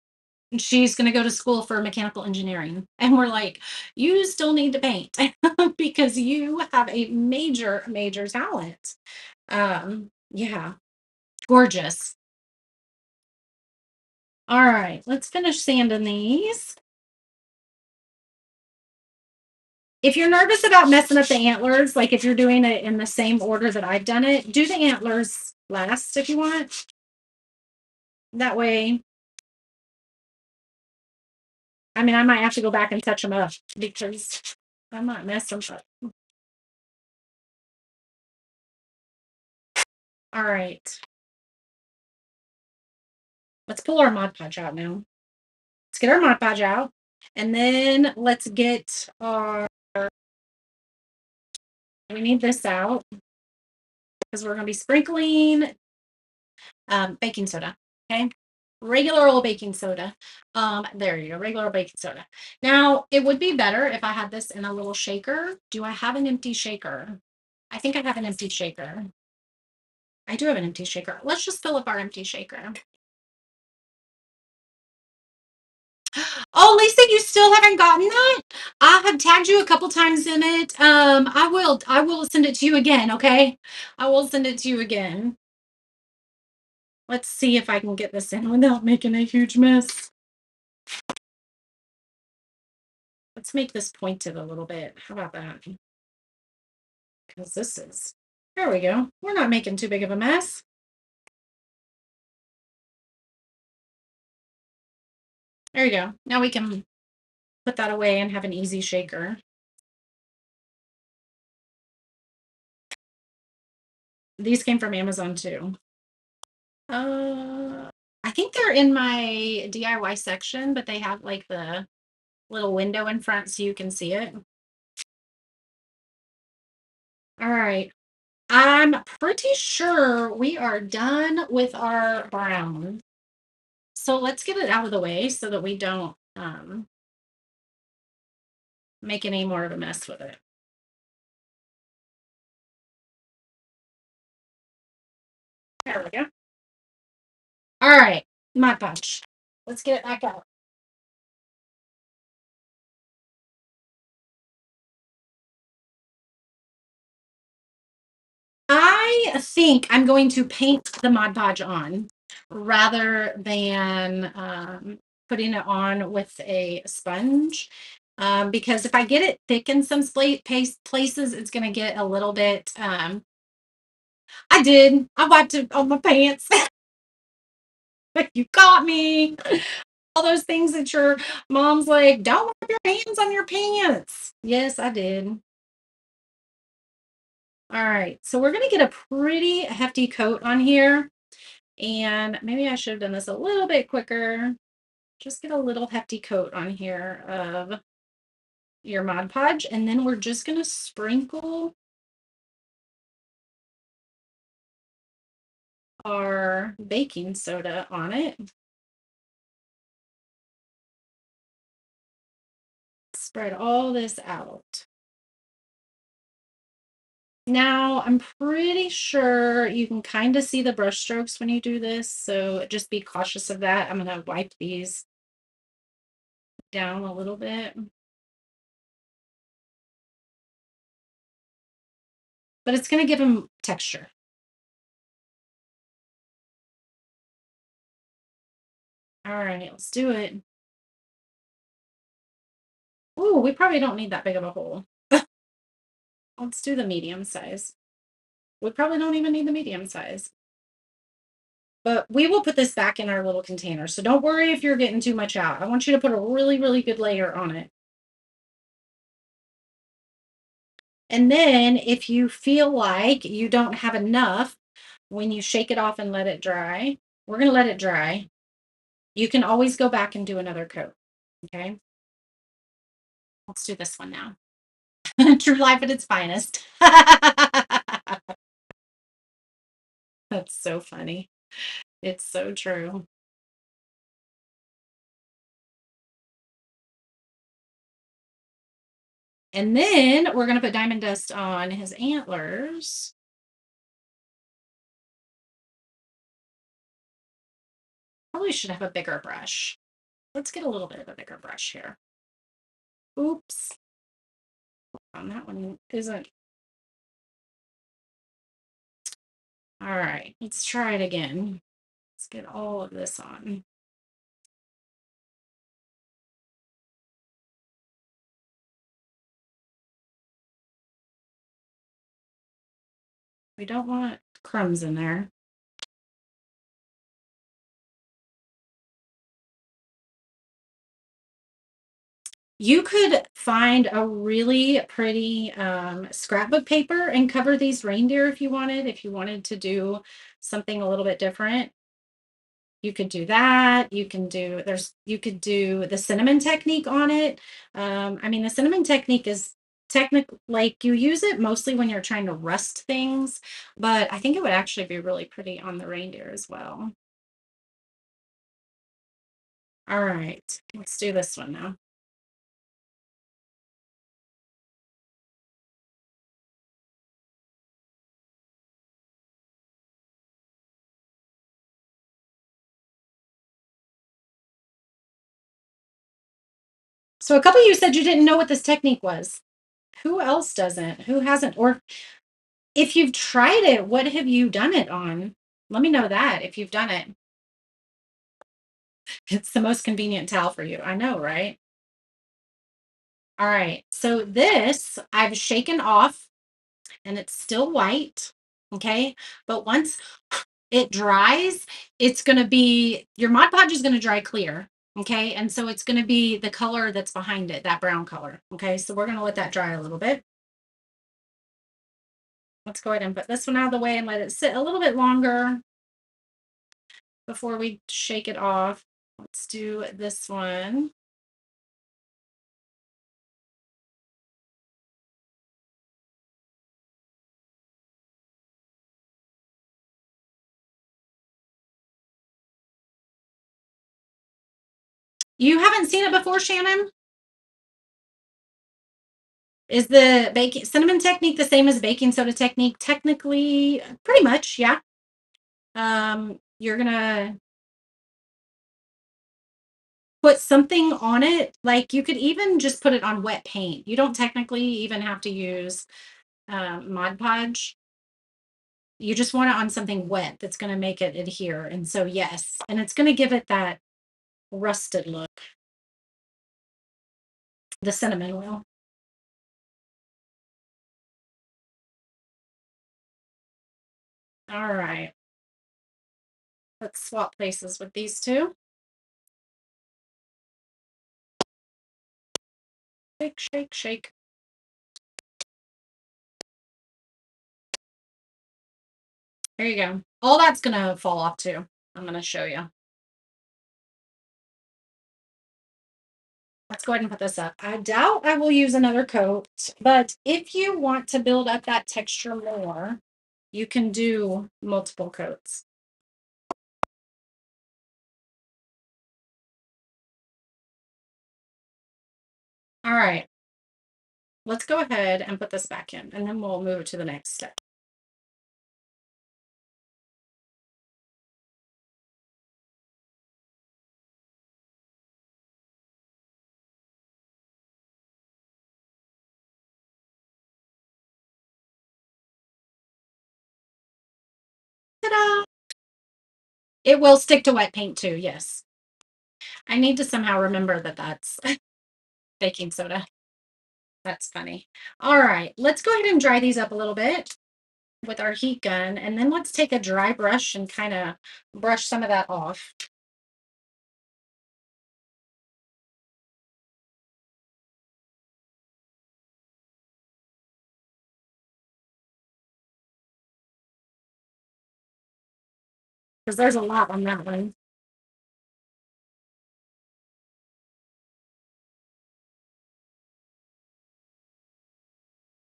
And she's going to go to school for mechanical engineering. And we're like, you still need to paint because you have a major, major talent. Yeah, gorgeous. All right, let's finish sanding these. If you're nervous about messing up the antlers, like if you're doing it in the same order that I've done it, do the antlers last if you want. That way, I mean, I might have to go back and touch them up because I might mess them up. All right. Let's pull our Mod Podge out now. Let's get our Mod Podge out. And then let's get our, we need this out because we're going to be sprinkling baking soda. Okay. Regular old baking soda. There you go. Regular old baking soda. Now, it would be better if I had this in a little shaker. Do I have an empty shaker? I think I have an empty shaker. I do have an empty shaker. Let's just fill up our empty shaker. Oh, Lisa, you still haven't gotten that? I have tagged you a couple times in it. I will send it to you again, okay? I will send it to you again. Let's see if I can get this in without making a huge mess. Let's make this pointed a little bit. How about that? Because this is, there we go. We're not making too big of a mess. There you go. Now we can put that away and have an easy shaker. These came from Amazon too. I think they're in my DIY section, but they have like the little window in front so you can see it. All right. I'm pretty sure we are done with our brown. So let's get it out of the way so that we don't make any more of a mess with it. There we go. All right, Mod Podge. Let's get it back out. I think I'm going to paint the Mod Podge on rather than putting it on with a sponge. Because if I get it thick in some places, it's going to get a little bit. I did. I wiped it on my pants. You caught me. All those things that your mom's like, don't wipe your hands on your pants. Yes, I did. All right. So we're going to get a pretty hefty coat on here. And maybe I should have done this a little bit quicker. Just get a little hefty coat on here of your Mod Podge. And then we're just going to sprinkle our baking soda on it. Spread all this out. Now, I'm pretty sure you can kind of see the brush strokes when you do this, so just be cautious of that. I'm going to wipe these down a little bit. But it's going to give them texture. All right, let's do it. Ooh, we probably don't need that big of a hole. Let's do the medium size. We probably don't even need the medium size. But we will put this back in our little container. So don't worry if you're getting too much out. I want you to put a really, really good layer on it. And then if you feel like you don't have enough, when you shake it off and let it dry, we're going to let it dry. You can always go back and do another coat. Okay. Let's do this one now. True life at its finest. That's so funny. It's so true. And then we're going to put diamond dust on his antlers. Probably should have a bigger brush. Let's get a little bit of a bigger brush here. Oops. That one isn't. All right, let's try it again. Let's get all of this on. We don't want crumbs in there. You could find a really pretty scrapbook paper and cover these reindeer if you wanted to do something a little bit different. You could do that. You could do the cinnamon technique on it. I mean, the cinnamon technique is technical, like you use it mostly when you're trying to rust things, but I think it would actually be really pretty on the reindeer as well. All right, let's do this one now. So a couple of you said you didn't know what this technique was. Who else doesn't? Who hasn't? Or if you've tried it, what have you done it on? Let me know that if you've done it. It's the most convenient towel for you. I know, right? All right. So this I've shaken off and it's still white. Okay. But once it dries, it's going to be your Mod Podge is going to dry clear. Okay. And so it's going to be the color that's behind it, that brown color. Okay. So we're going to let that dry a little bit. Let's go ahead and put this one out of the way and let it sit a little bit longer before we shake it off. Let's do this one. You haven't seen it before, Shannon? Is the baking cinnamon technique the same as baking soda technique? Technically, pretty much, yeah. You're gonna put something on it. Like you could even just put it on wet paint. You don't technically even have to use Mod Podge. You just want it on something wet that's going to make it adhere. And so, yes, and it's going to give it that rusted look. The cinnamon oil. All right. Let's swap places with these two. Shake, shake, shake. There you go. All that's going to fall off too. I'm going to show you. Let's go ahead and put this up. I doubt I will use another coat, but if you want to build up that texture more, you can do multiple coats. All right. Let's go ahead and put this back in, and then we'll move to the next step. Ta-da! It will stick to wet paint too, yes. I need to somehow remember that that's baking soda. That's funny. All right, let's go ahead and dry these up a little bit with our heat gun, and then let's take a dry brush and kind of brush some of that off. Because there's a lot on that one.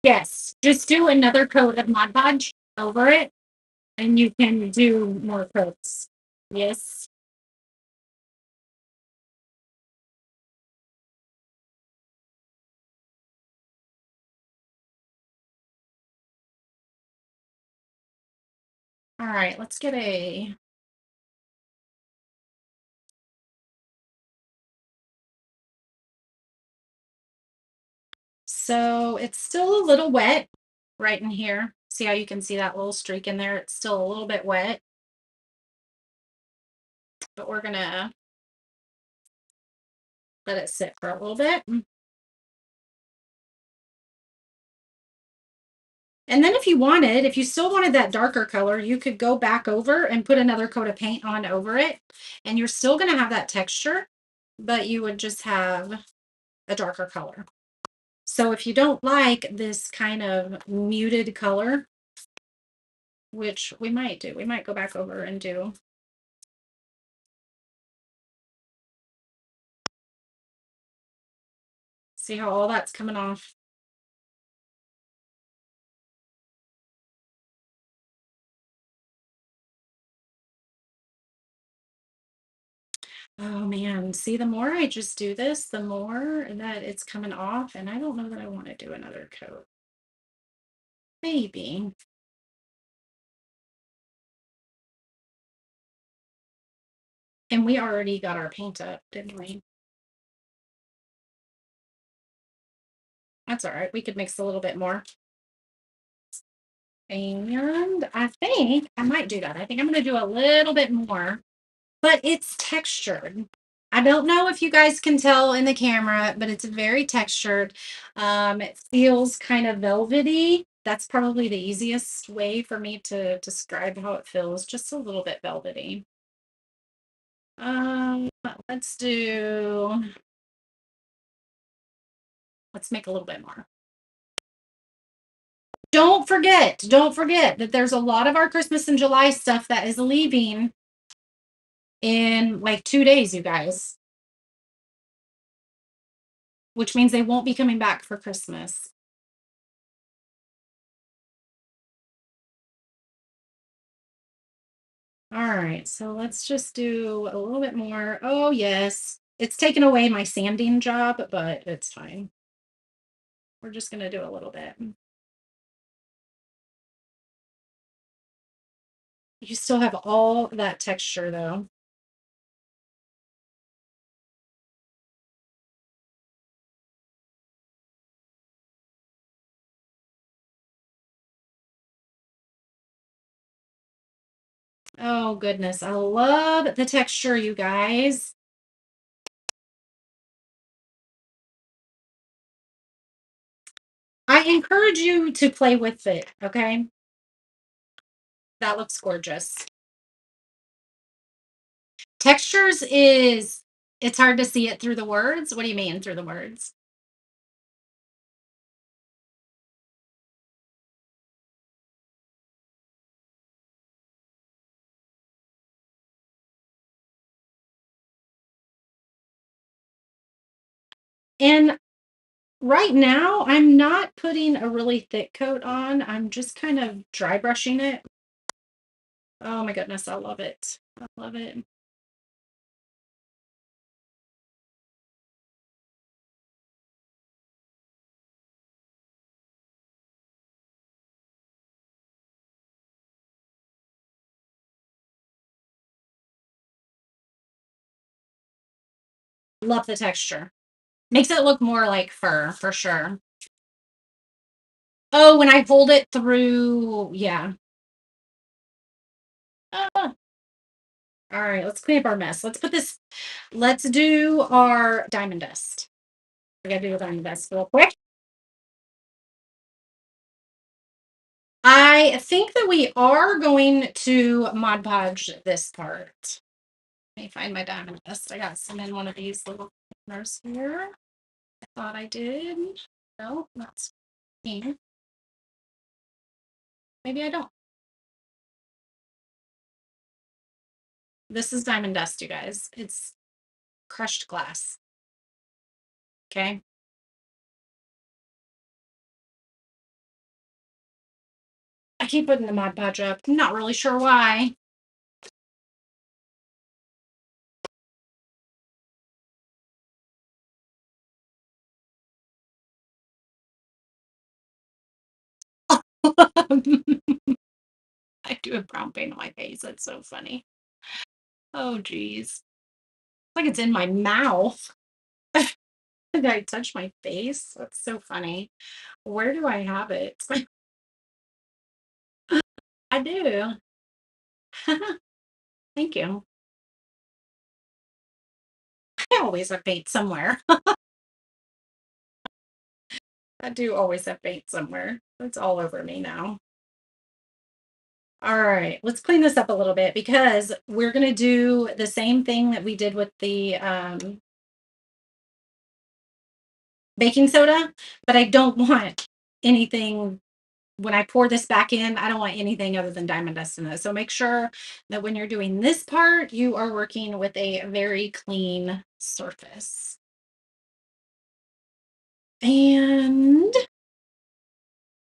Yes, just do another coat of Mod Podge over it, and you can do more coats. Yes. All right, let's get a so it's still a little wet right in here. See how you can see that little streak in there? It's still a little bit wet, but we're gonna let it sit for a little bit. And then if you still wanted that darker color, you could go back over and put another coat of paint on over it. And you're still going to have that texture, but you would just have a darker color. So if you don't like this kind of muted color, which we might do, we might go back over and do. See how all that's coming off? Oh man, see, the more I just do this, the more that it's coming off, and I don't know that I want to do another coat. Maybe. And we already got our paint up, didn't we? That's all right. We could mix a little bit more. And I think I might do that. I think I'm going to do a little bit more, but it's textured. I don't know if you guys can tell in the camera, but it's very textured. It feels kind of velvety. That's probably the easiest way for me to describe how it feels, just a little bit velvety. Um, let's do, let's make a little bit more. Don't forget that there's a lot of our Christmas and July stuff that is leaving in like 2 days, you guys, which means they won't be coming back for Christmas. All right, so let's just do a little bit more. Oh, yes. It's taken away my sanding job, but it's fine. We're just going to do a little bit. You still have all that texture, though. Oh, goodness. I love the texture, you guys. I encourage you to play with it, okay? That looks gorgeous. Textures is, it's hard to see it through the words. What do you mean through the words? And right now, I'm not putting a really thick coat on. I'm just kind of dry brushing it. Oh my goodness, I love it. I love it. Love the texture. Makes it look more like fur for sure. Oh, when I hold it through, yeah. Ah, all right, let's clean up our mess. Let's put this, let's do our diamond dust. We gotta do the diamond dust real quick. I think that we are going to Mod Podge this part. Let me find my diamond dust. I got some in one of these little corners here. I thought I did. No, that's me. Maybe I don't. This is diamond dust, you guys. It's crushed glass. Okay. I keep putting the Mod Podge up. I'm not really sure why. I do have brown paint on my face. That's so funny. Oh, geez. Like it's in my mouth. Did I touch my face? That's so funny. Where do I have it? I do. Thank you. I always have paint somewhere. I do always have paint somewhere. It's all over me now. All right, let's clean this up a little bit because we're going to do the same thing that we did with the baking soda, but I don't want anything when I pour this back in. I don't want anything other than diamond dust in it. So make sure that when you're doing this part, you are working with a very clean surface. And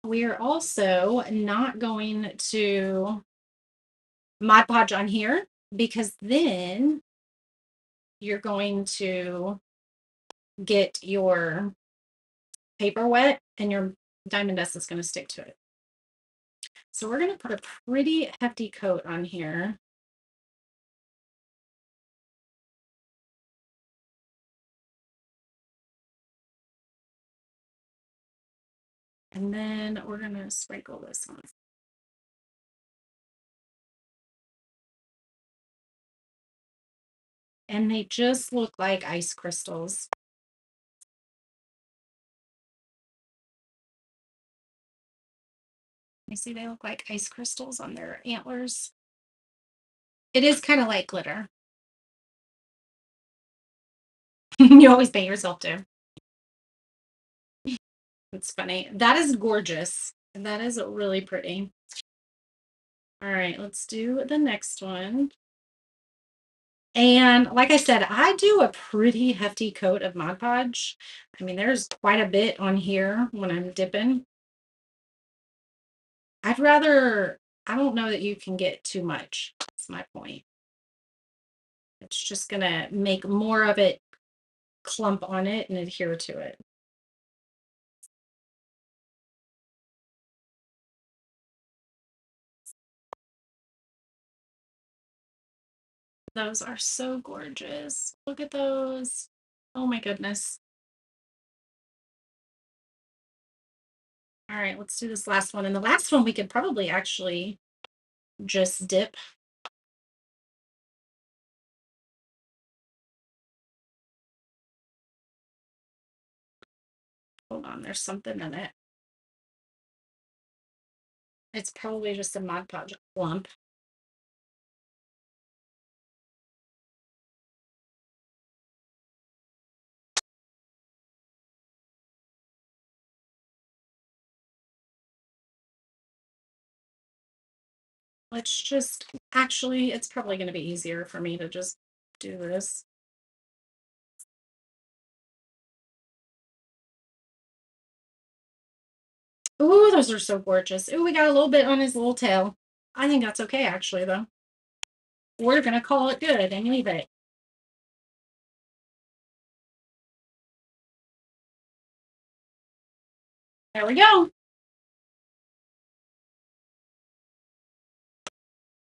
we're also not going to Mod Podge on here because then you're going to get your paper wet and your diamond dust is going to stick to it. So we're going to put a pretty hefty coat on here. And then we're going to sprinkle this on. and they just look like ice crystals. You see, they look like ice crystals on their antlers. It is kind of like glitter. You always paint yourself too. It's funny. That is gorgeous. That is really pretty. All right, let's do the next one. And like I said, I do a pretty hefty coat of Mod Podge. I mean, there's quite a bit on here when I'm dipping. I'd rather, I don't know that you can get too much. That's my point. It's just going to make more of it clump on it and adhere to it. Those are so gorgeous. Look at those. Oh my goodness. All right, let's do this last one. And the last one we could probably actually just dip. Hold on, there's something in it. It's probably just a Mod Podge lump. Let's just, actually, it's probably going to be easier for me to just do this. Ooh, those are so gorgeous. Ooh, we got a little bit on his little tail. I think that's okay, actually, though. We're going to call it good and leave it. There we go.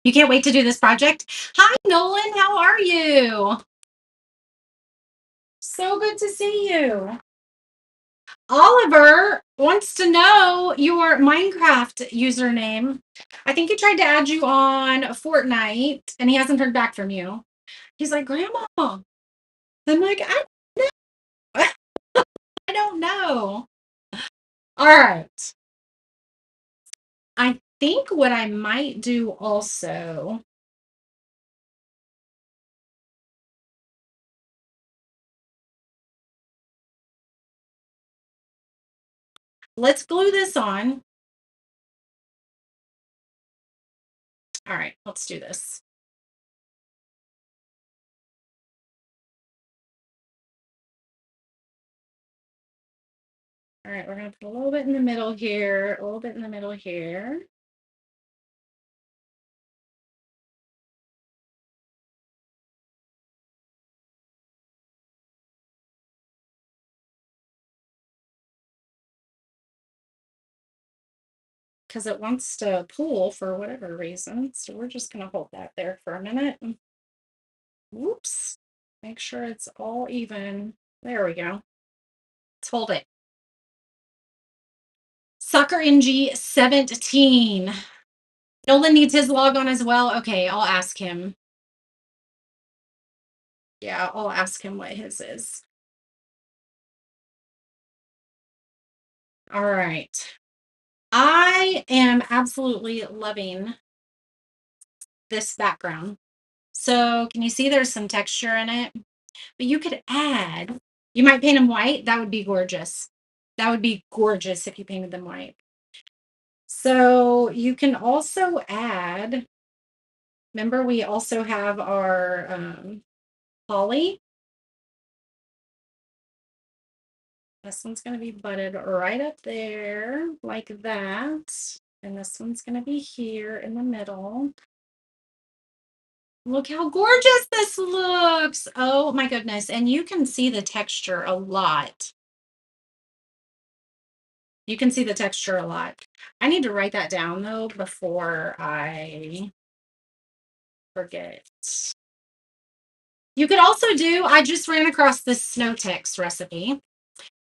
You can't wait to do this project? Hi, Nolan. How are you? So good to see you. Oliver wants to know your Minecraft username. I think he tried to add you on Fortnite and he hasn't heard back from you. He's like, Grandma. I'm like, I don't know. I don't know. All right. I think what I might do also, let's glue this on. All right, let's do this. All right, we're going to put a little bit in the middle here, a little bit in the middle here. Because it wants to pool for whatever reason. So we're just going to hold that there for a minute. Whoops. Make sure it's all even. There we go. Let's hold it. Soccer NG 17. Nolan needs his log on as well. Okay, I'll ask him. Yeah, I'll ask him what his is. All right. I am absolutely loving this background. So can you see there's some texture in it? But you could add, you might paint them white. That would be gorgeous. That would be gorgeous if you painted them white. So you can also add, remember we also have our poly. This one's going to be butted right up there like that. And this one's going to be here in the middle. Look how gorgeous this looks. Oh my goodness. And you can see the texture a lot. You can see the texture a lot. I need to write that down though before I forget. You could also do, I just ran across this Snowtex recipe.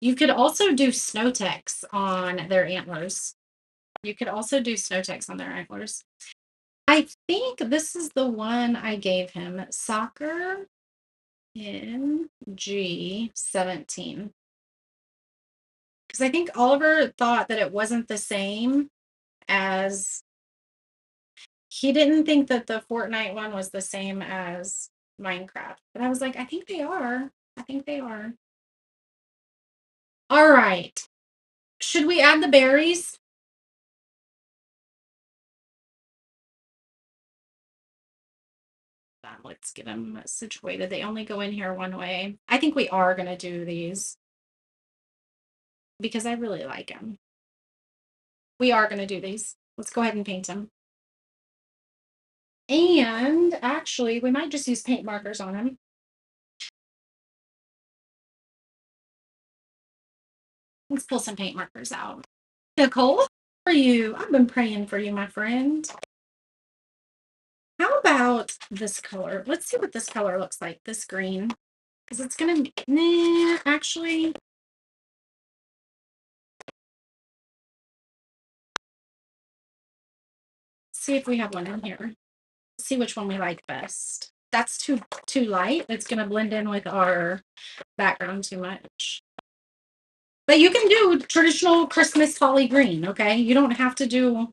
You could also do Snowtex on their antlers. You could also do Snowtex on their antlers. I think this is the one I gave him. Soccer NG17. Because I think Oliver thought that it wasn't the same as he didn't think that the Fortnite one was the same as Minecraft. But I was like, I think they are. I think they are. All right. Should we add the berries? Let's get them situated. They only go in here one way. I think we are going to do these because I really like them. We are going to do these. Let's go ahead and paint them. And actually, we might just use paint markers on them. Let's pull some paint markers out. Nicole, how are you? I've been praying for you, my friend. How about this color? Let's see what this color looks like, this green. Because it's going to, nah, actually. See if we have one in here. See which one we like best. That's too light. It's going to blend in with our background too much. But you can do traditional Christmas holly green, okay? You don't have to do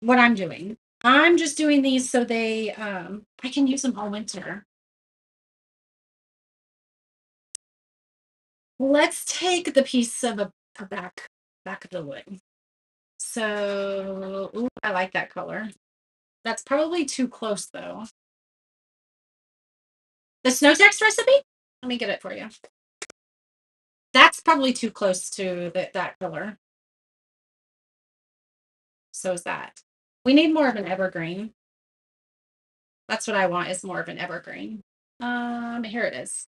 what I'm doing. I'm just doing these so they I can use them all winter. Let's take the piece of a back of the wood. So, ooh, I like that color. That's probably too close though. The snow text recipe? Let me get it for you. That's probably too close to that color. So is that. We need more of an evergreen. That's what I want is more of an evergreen. Here it is.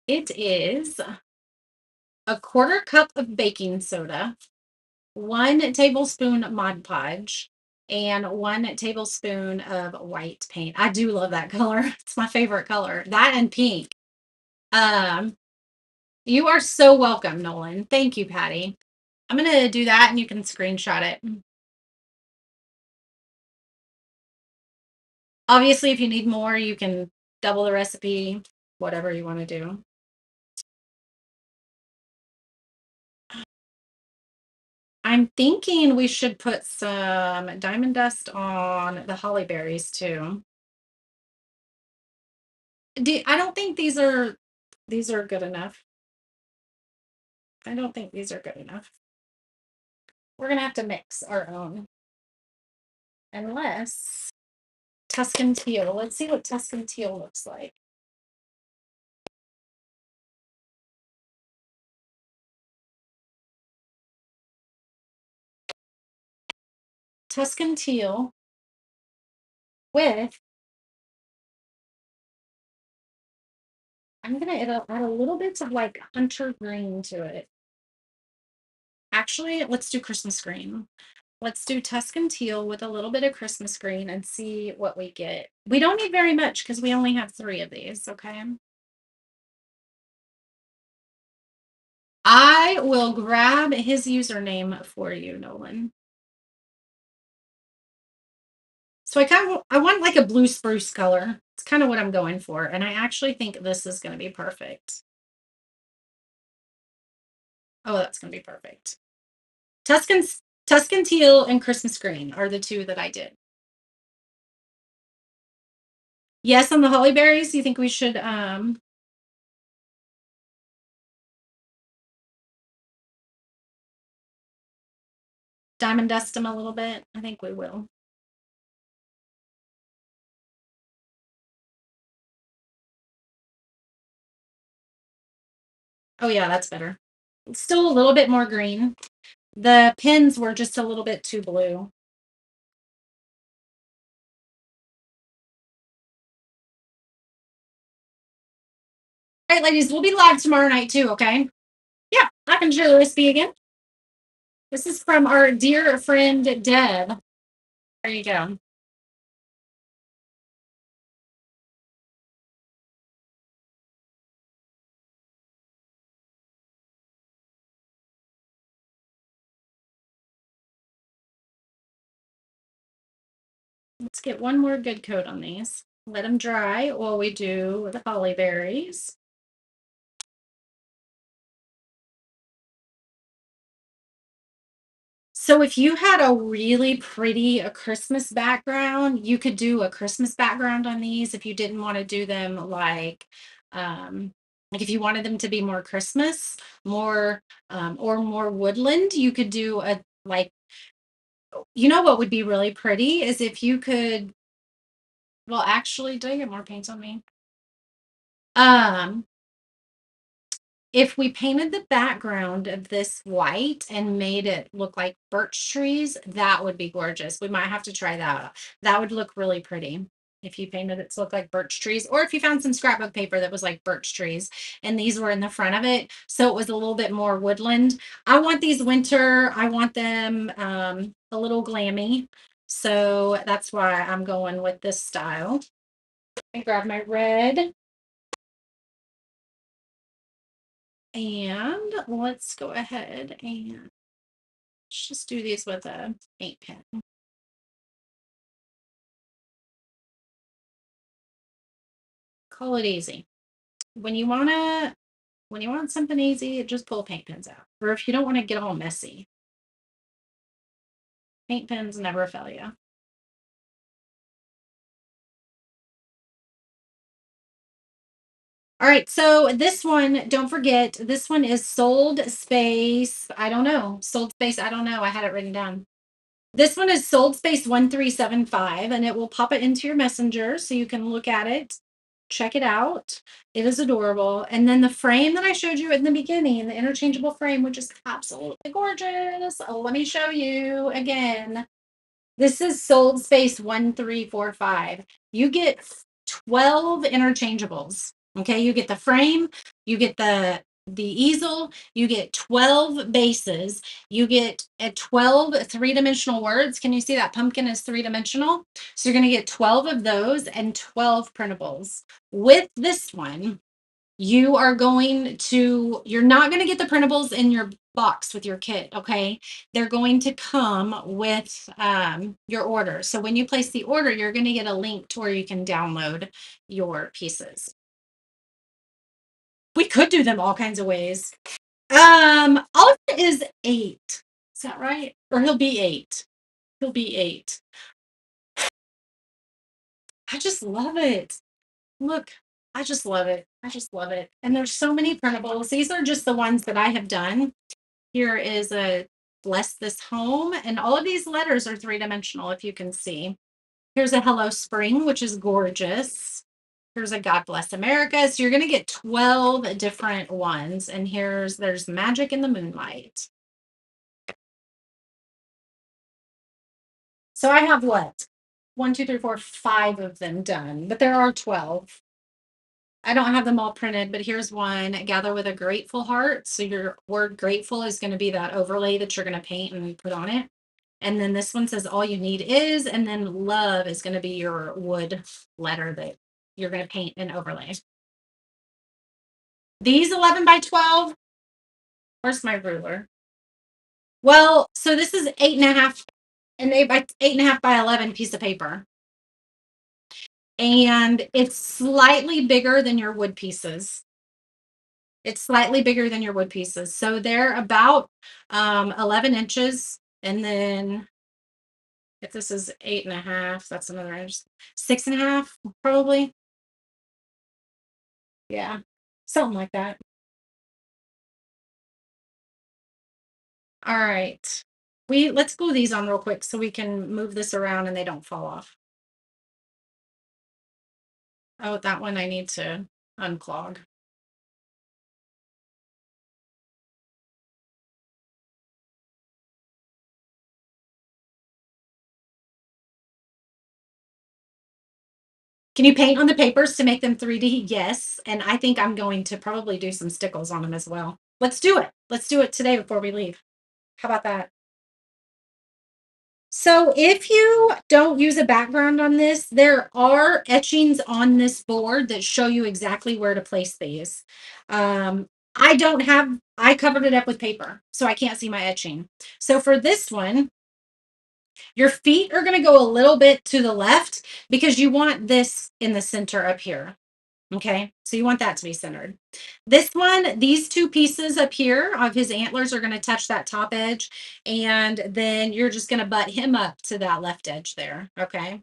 It is a quarter cup of baking soda, 1 tablespoon Mod Podge, and 1 tablespoon of white paint. I do love that color. It's my favorite color. That and pink. Um, you are so welcome, Nolan. Thank you, Patty. I'm gonna do that and you can screenshot it. Obviously, if you need more, you can double the recipe, whatever you want to do. I'm thinking we should put some diamond dust on the holly berries too. I don't think these are good enough. I don't think these are good enough. We're gonna have to mix our own. Unless Tuscan teal. Let's see what Tuscan teal looks like. Tuscan teal with I'm gonna add a little bit of like hunter green to it. Actually, let's do Christmas green. Let's do Tuscan teal with a little bit of Christmas green and see what we get. We don't need very much because we only have 3 of these, okay? I will grab his username for you, Nolan. So I want like a blue spruce color. It's kind of what I'm going for, and I actually think this is going to be perfect. Oh, that's going to be perfect. Tuscan teal and Christmas green are the 2 that I did. Yes, on the holly berries, you think we should diamond dust them a little bit? I think we will. Oh yeah, that's better. It's still a little bit more green. The pins were just a little bit too blue. All right, ladies, we'll be live tomorrow night too, okay? Yeah, I can share the recipe again. This is from our dear friend Deb. There you go. Let's get one more good coat on these. Let them dry while we do the holly berries. So if you had a really pretty a Christmas background, you could do a Christmas background on these if you didn't want to do them like if you wanted them to be more Christmas, more or more woodland, you could do a like you know what would be really pretty is if you could well actually do I get more paints on me? Um If we painted the background of this white and made it look like birch trees, that would be gorgeous. We might have to try that. That would look really pretty if you painted it to look like birch trees, or if you found some scrapbook paper that was like birch trees and these were in the front of it. So it was a little bit more woodland. I want these winter. I want them a little glammy. So that's why I'm going with this style. I grab my red. And let's go ahead and let's just do these with a paint pen. Call it easy. When you wanna when you want something easy, just pull paint pens out. Or if you don't want to get all messy, paint pens never fail you. All right, so this one, don't forget, this one is sold space. I don't know. Sold space. I don't know. I had it written down. This one is sold space 1375 and it will pop it into your messenger so you can look at it, check it out. It is adorable. And then the frame that I showed you in the beginning, the interchangeable frame, which is absolutely gorgeous. Let me show you again. This is sold space 1345. You get 12 interchangeables. Okay, you get the frame, you get the easel, you get 12 bases, you get a 12 three-dimensional words. Can you see that pumpkin is three-dimensional? So you're going to get 12 of those and 12 printables. With this one, you're not going to get the printables in your box with your kit, okay? They're going to come with your order. So when you place the order, you're going to get a link to where you can download your pieces. We could do them all kinds of ways. Oliver is 8. Is that right? Or he'll be 8. He'll be 8. I just love it. Look, I just love it. I just love it. And there's so many printables. These are just the ones that I have done. Here is a bless this home. And all of these letters are three-dimensional, if you can see. Here's a hello spring, which is gorgeous. Here's a God bless America. So you're going to get 12 different ones. And there's magic in the moonlight. So I have what? 1, 2, 3, 4, 5 of them done, but there are 12. I don't have them all printed, but here's one. Gather with a grateful heart. So your word grateful is going to be that overlay that you're going to paint and put on it. And then this one says all you need is, and then love is going to be your wood letter that you're going to paint and overlay. These 11 by 12, where's my ruler? Well, so this is 8.5, and 8.5 by 11 piece of paper. And it's slightly bigger than your wood pieces. It's slightly bigger than your wood pieces. So they're about 11 inches. And then if this is 8.5, that's another inch. 6.5, probably. Yeah, something like that. All right. Let's glue these on real quick so we can move this around and they don't fall off. Oh, that one I need to unclog. Can you paint on the papers to make them 3D? Yes. And I think I'm going to probably do some stickles on them as well. Let's do it. Let's do it today before we leave. How about that? So if you don't use a background on this, there are etchings on this board that show you exactly where to place these. I don't have, I covered it up with paper, so I can't see my etching. So for this one, Your feet are going to go a little bit to the left because you want this in the center up here. Okay, so you want that to be centered. This one, these two pieces up here of his antlers are going to touch that top edge, and then you're just going to butt him up to that left edge there. Okay.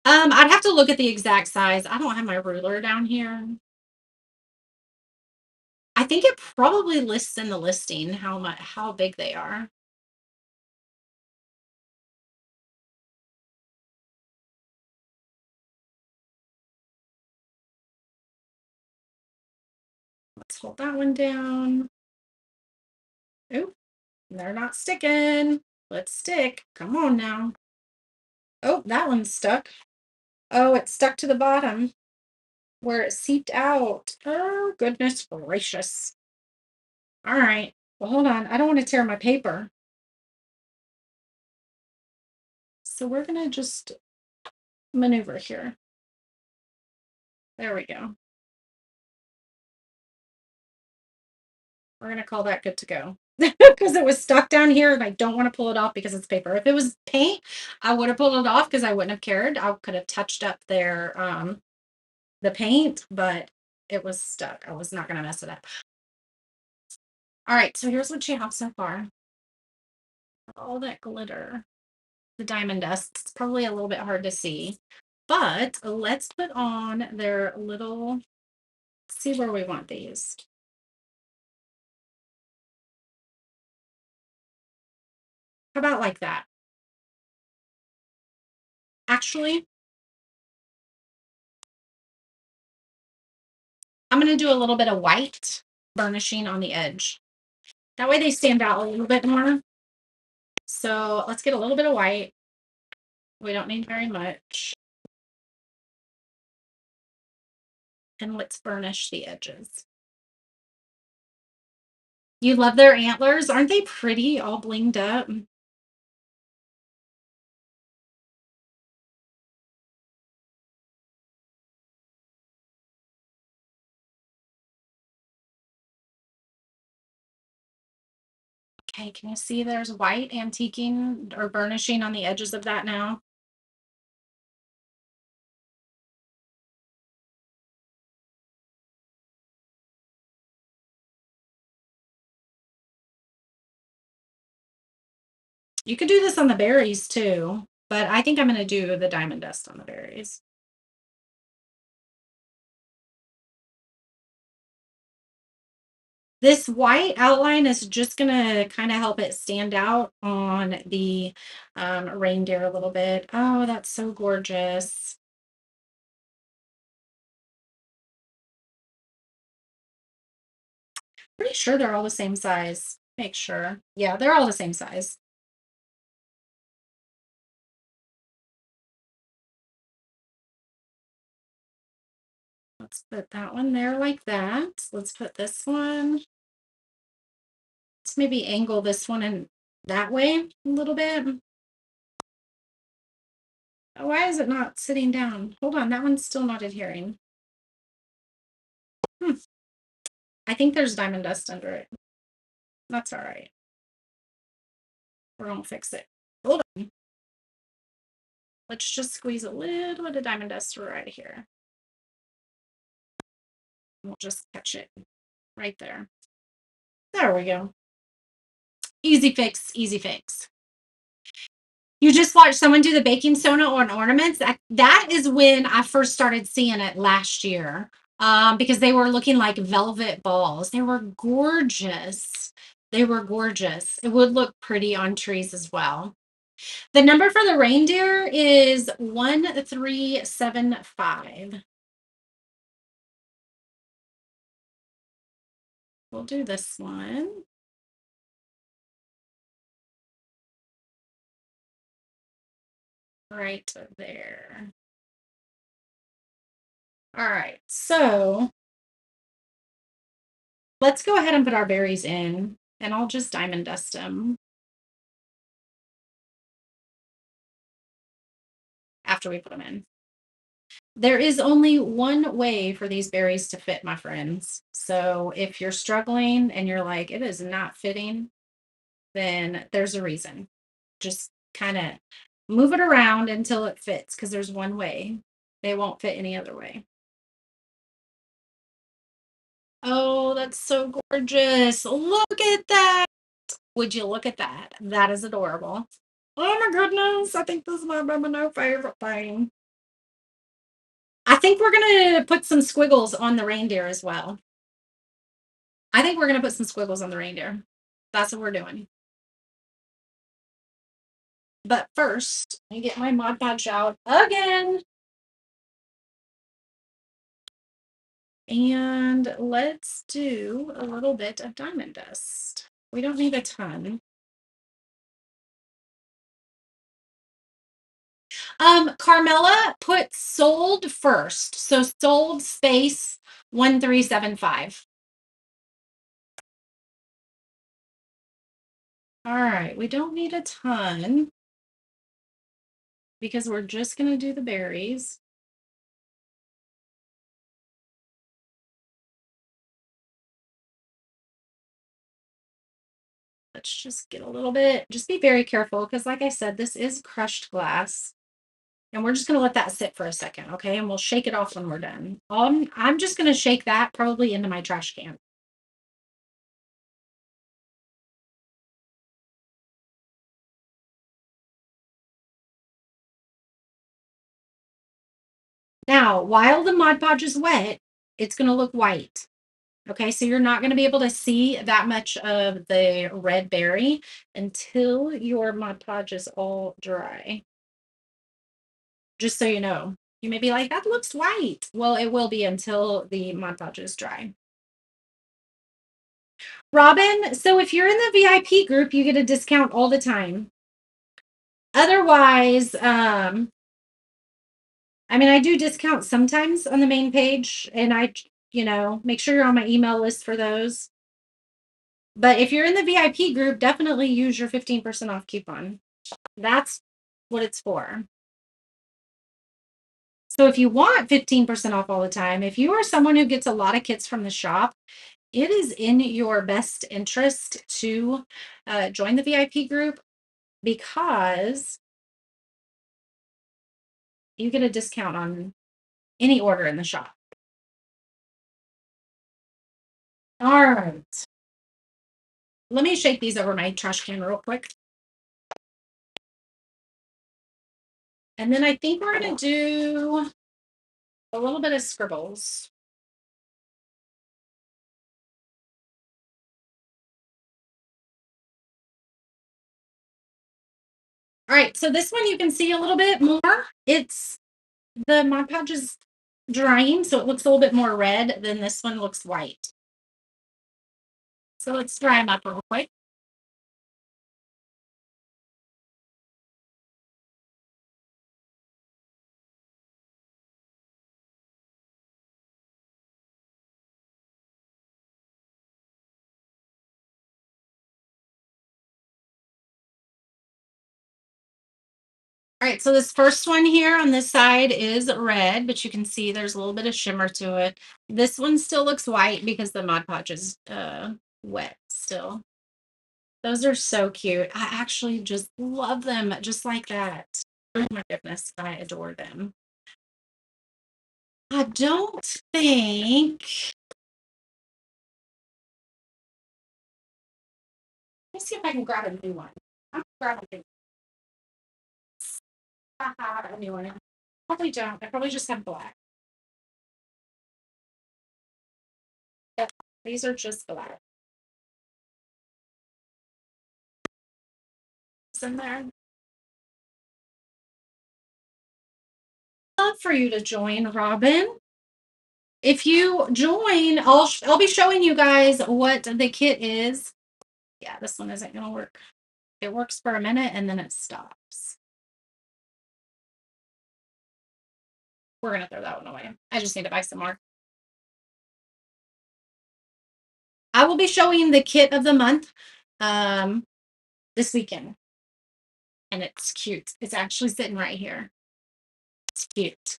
I'd have to look at the exact size. I don't have my ruler down here. I think it probably lists in the listing how big they are. Let's hold that one down. Oh, they're not sticking. Let's stick. Come on now. Oh, that one's stuck. Oh, it's stuck to the bottom where it seeped out. Oh, goodness gracious. All right. Well, hold on. I don't want to tear my paper. So we're going to just maneuver here. There we go. We're going to call that good to go. Because it was stuck down here and I don't want to pull it off because it's paper. If it was paint, I would have pulled it off because I wouldn't have cared. I could have touched up the paint, but it was stuck. I was not going to mess it up. All right, so here's what you have so far. All that glitter, the diamond dust. It's probably a little bit hard to see, but let's put on their little, see where we want these. How about like that? Actually, I'm going to do a little bit of white burnishing on the edge. That way they stand out a little bit more. So let's get a little bit of white. We don't need very much. And let's burnish the edges. You love their antlers. Aren't they pretty, all blinged up? Okay, can you see there's white antiquing or burnishing on the edges of that now? You could do this on the berries too, but I think I'm going to do the diamond dust on the berries. This white outline is just going to kind of help it stand out on the reindeer a little bit. Oh, that's so gorgeous. Pretty sure they're all the same size. Make sure. Yeah, they're all the same size. Let's put that one there like that. Let's put this one. Let's maybe angle this one in that way a little bit. Why is it not sitting down? Hold on, that one's still not adhering. Hmm. I think there's diamond dust under it. That's all right. We're gonna fix it. Hold on. Let's just squeeze a little bit of diamond dust right here. We'll just catch it right there. There we go. Easy fix, easy fix. You just watch someone do the baking soda on ornaments. That is when I first started seeing it last year. Because they were looking like velvet balls. They were gorgeous. They were gorgeous. It would look pretty on trees as well. The number for the reindeer is 1375. We'll do this one right there. All right, so let's go ahead and put our berries in, and I'll just diamond dust them after we put them in. There is only one way for these berries to fit, my friends. So if you're struggling and you're like, it is not fitting, then there's a reason. Just kind of move it around until it fits because there's one way. They won't fit any other way. Oh, that's so gorgeous. Look at that. Would you look at that? That is adorable. Oh my goodness. I think this is my no favorite thing. I think we're going to put some squiggles on the reindeer as well. I think we're going to put some squiggles on the reindeer. That's what we're doing. But first, let me get my Mod Podge out again. And let's do a little bit of diamond dust. We don't need a ton. Carmela put sold first. So sold space 1375. All right, we don't need a ton because we're just going to do the berries. Let's just get a little bit, just be very careful because like I said, this is crushed glass. And we're just going to let that sit for a second, okay? And we'll shake it off when we're done. I'm just going to shake that probably into my trash can. Now, while the Mod Podge is wet, it's going to look white. Okay, so you're not going to be able to see that much of the red berry until your Mod Podge is all dry. Just so you know. You may be like, that looks white. Well, it will be until the Mod Podge is dry. Robin, so if you're in the VIP group, you get a discount all the time. Otherwise, I mean, I do discount sometimes on the main page, and make sure you're on my email list for those. But if you're in the VIP group, definitely use your 15% off coupon. That's what it's for. So if you want 15% off all the time, if you are someone who gets a lot of kits from the shop, it is in your best interest to join the VIP group because you get a discount on any order in the shop. All right. Let me shake these over my trash can real quick. And then I think we're going to do a little bit of scribbles. All right, so this one you can see a little bit more. It's the Mod Podge is drying, so it looks a little bit more red than this one looks white. So let's dry them up real quick. All right, so this first one here on this side is red, but you can see there's a little bit of shimmer to it. This one still looks white because the Mod Podge is wet still. Those are so cute. I actually just love them just like that. Oh my goodness, I adore them. I don't think. Let me see if I can grab a new one. I'm grabbing a new one. Probably don't. I probably just have black. Yep, these are just black. It's in there. Love for you to join, Robin. If you join, I'll be showing you guys what the kit is. Yeah, this one isn't gonna work. It works for a minute and then it stops. We're gonna throw that one away. I just need to buy some more. I will be showing the kit of the month this weekend. And it's cute. It's actually sitting right here. It's cute.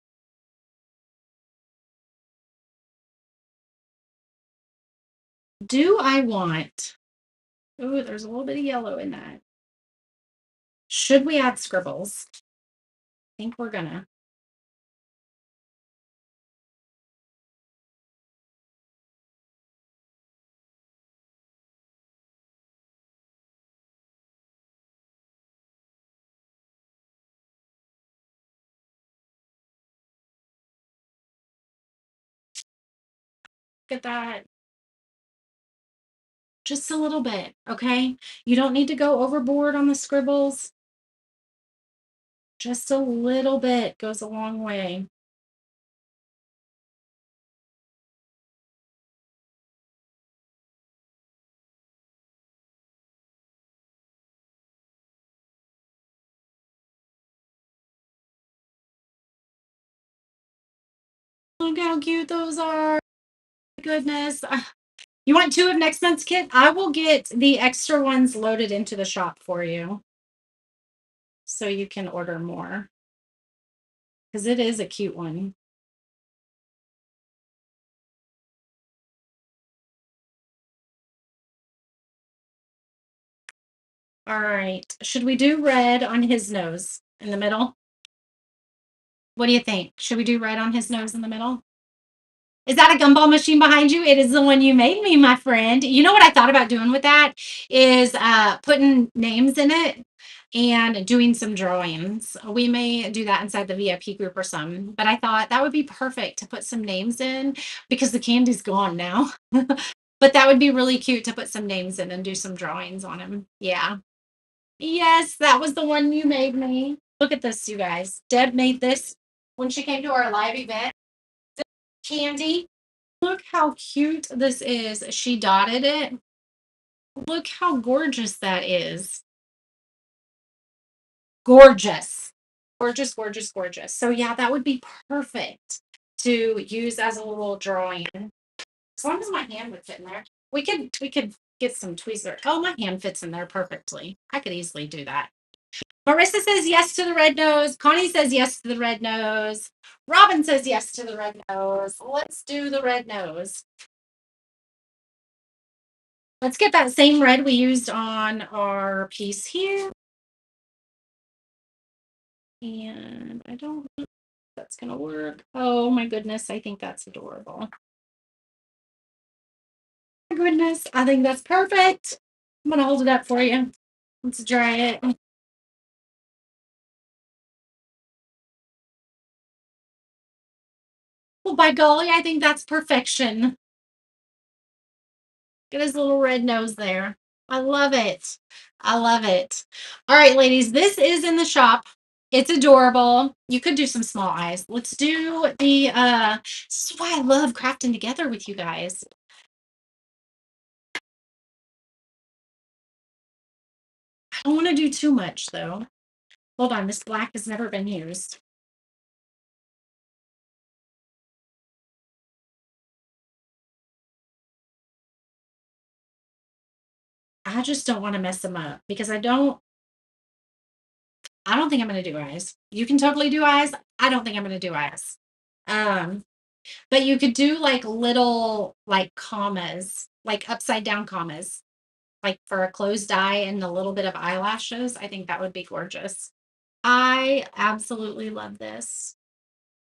Do I want Oh, there's a little bit of yellow in that. Should we add scribbles? I think we're gonna. Look at that. Just a little bit, okay? You don't need to go overboard on the scribbles. Just a little bit goes a long way. Look how cute those are. Goodness. You want two of next month's kit? I will get the extra ones loaded into the shop for you so you can order more because it is a cute one. All right. Should we do red on his nose in the middle? What do you think? Should we do red on his nose in the middle? Is that a gumball machine behind you? It is the one you made me, my friend. You know what I thought about doing with that is putting names in it and doing some drawings. We may do that inside the VIP group or some, but I thought that would be perfect to put some names in because the candy's gone now. But that would be really cute to put some names in and do some drawings on him. Yeah. Yes, that was the one you made me. Look at this, you guys. Deb made this when she came to our live event. Candy. Look how cute this is. She dotted it. Look how gorgeous that is. Gorgeous. Gorgeous, gorgeous, gorgeous. So yeah, that would be perfect to use as a little drawing. As long as my hand would fit in there. We could get some tweezers. Oh, my hand fits in there perfectly. I could easily do that. Marissa says yes to the red nose. Connie says yes to the red nose. Robin says yes to the red nose. Let's do the red nose. Let's get that same red we used on our piece here. And I don't know if that's going to work. Oh my goodness, I think that's adorable. My goodness, I think that's perfect. I'm going to hold it up for you. Let's dry it. Well, by golly, I think that's perfection. Get his little red nose there. I love it. I love it. All right, ladies, this is in the shop. It's adorable. You could do some small eyes. Let's do the this is why I love crafting together with you guys. I don't want to do too much though. Hold on, this black has never been used. I just don't want to mess them up because I don't think I'm going to do eyes. You can totally do eyes. I don't think I'm going to do eyes. Um but you could do like little like commas, like upside down commas, like for a closed eye and a little bit of eyelashes. I think that would be gorgeous. I absolutely love this.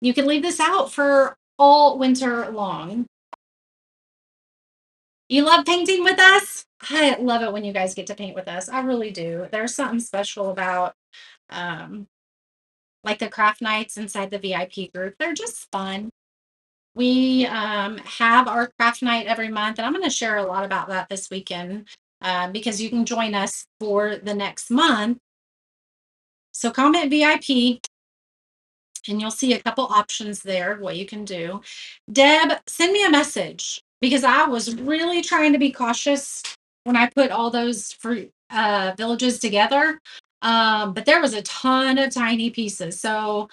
You can leave this out for all winter long. You love painting with us? I love it when you guys get to paint with us. I really do. There's something special about um like the craft nights inside the VIP group. They're just fun. We have our craft night every month, and I'm going to share a lot about that this weekend because you can join us for the next month. So comment VIP and you'll see a couple options there of what you can do. Deb, send me a message because I was really trying to be cautious when I put all those fruit villages together. But there was a ton of tiny pieces. So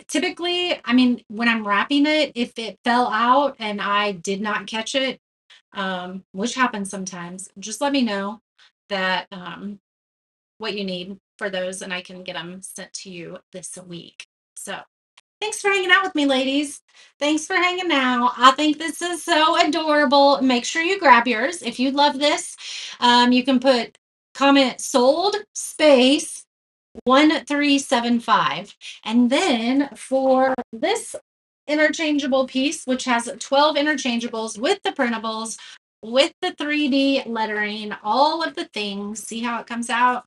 typically, I mean, when I'm wrapping it, if it fell out and I did not catch it, which happens sometimes, just let me know that what you need for those and I can get them sent to you this week. So Thanks for hanging out with me, ladies. Thanks for hanging out. I think this is so adorable. Make sure you grab yours. If you love this, you can put comment sold space 1375. And then for this interchangeable piece, which has 12 interchangeables with the printables, with the 3D lettering, all of the things, see how it comes out?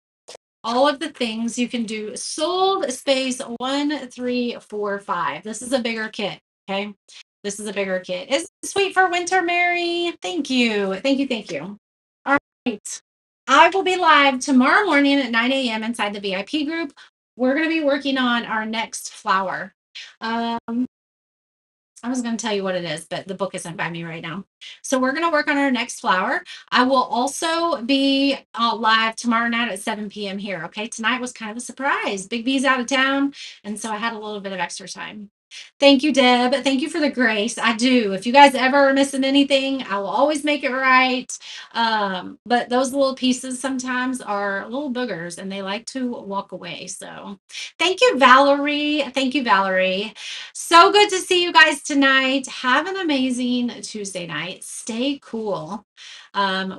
All of the things you can do sold space 1345. This is a bigger kit. Okay. This is a bigger kit. Is it sweet for winter, Mary? Thank you. Thank you. Thank you. All right. I will be live tomorrow morning at 9 a.m. inside the VIP group. We're going to be working on our next flower. Um, I was going to tell you what it is, but the book isn't by me right now. So we're going to work on our next flower. I will also be live tomorrow night at 7 p.m. here. Okay. Tonight was kind of a surprise. Big B's out of town. And so I had a little bit of extra time. Thank you, Deb. Thank you for the grace. I do. If you guys ever are missing anything, I will always make it right. But those little pieces sometimes are little boogers and they like to walk away. So thank you, Valerie. Thank you, Valerie. So good to see you guys tonight. Have an amazing Tuesday night. Stay cool.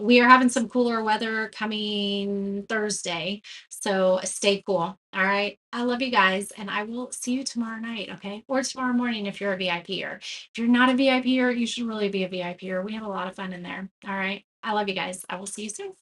We are having some cooler weather coming Thursday. So stay cool. All right. I love you guys. And I will see you tomorrow night. Okay. Or tomorrow morning if you're a VIPer. If you're not a VIPer, you should really be a VIPer. We have a lot of fun in there. All right. I love you guys. I will see you soon.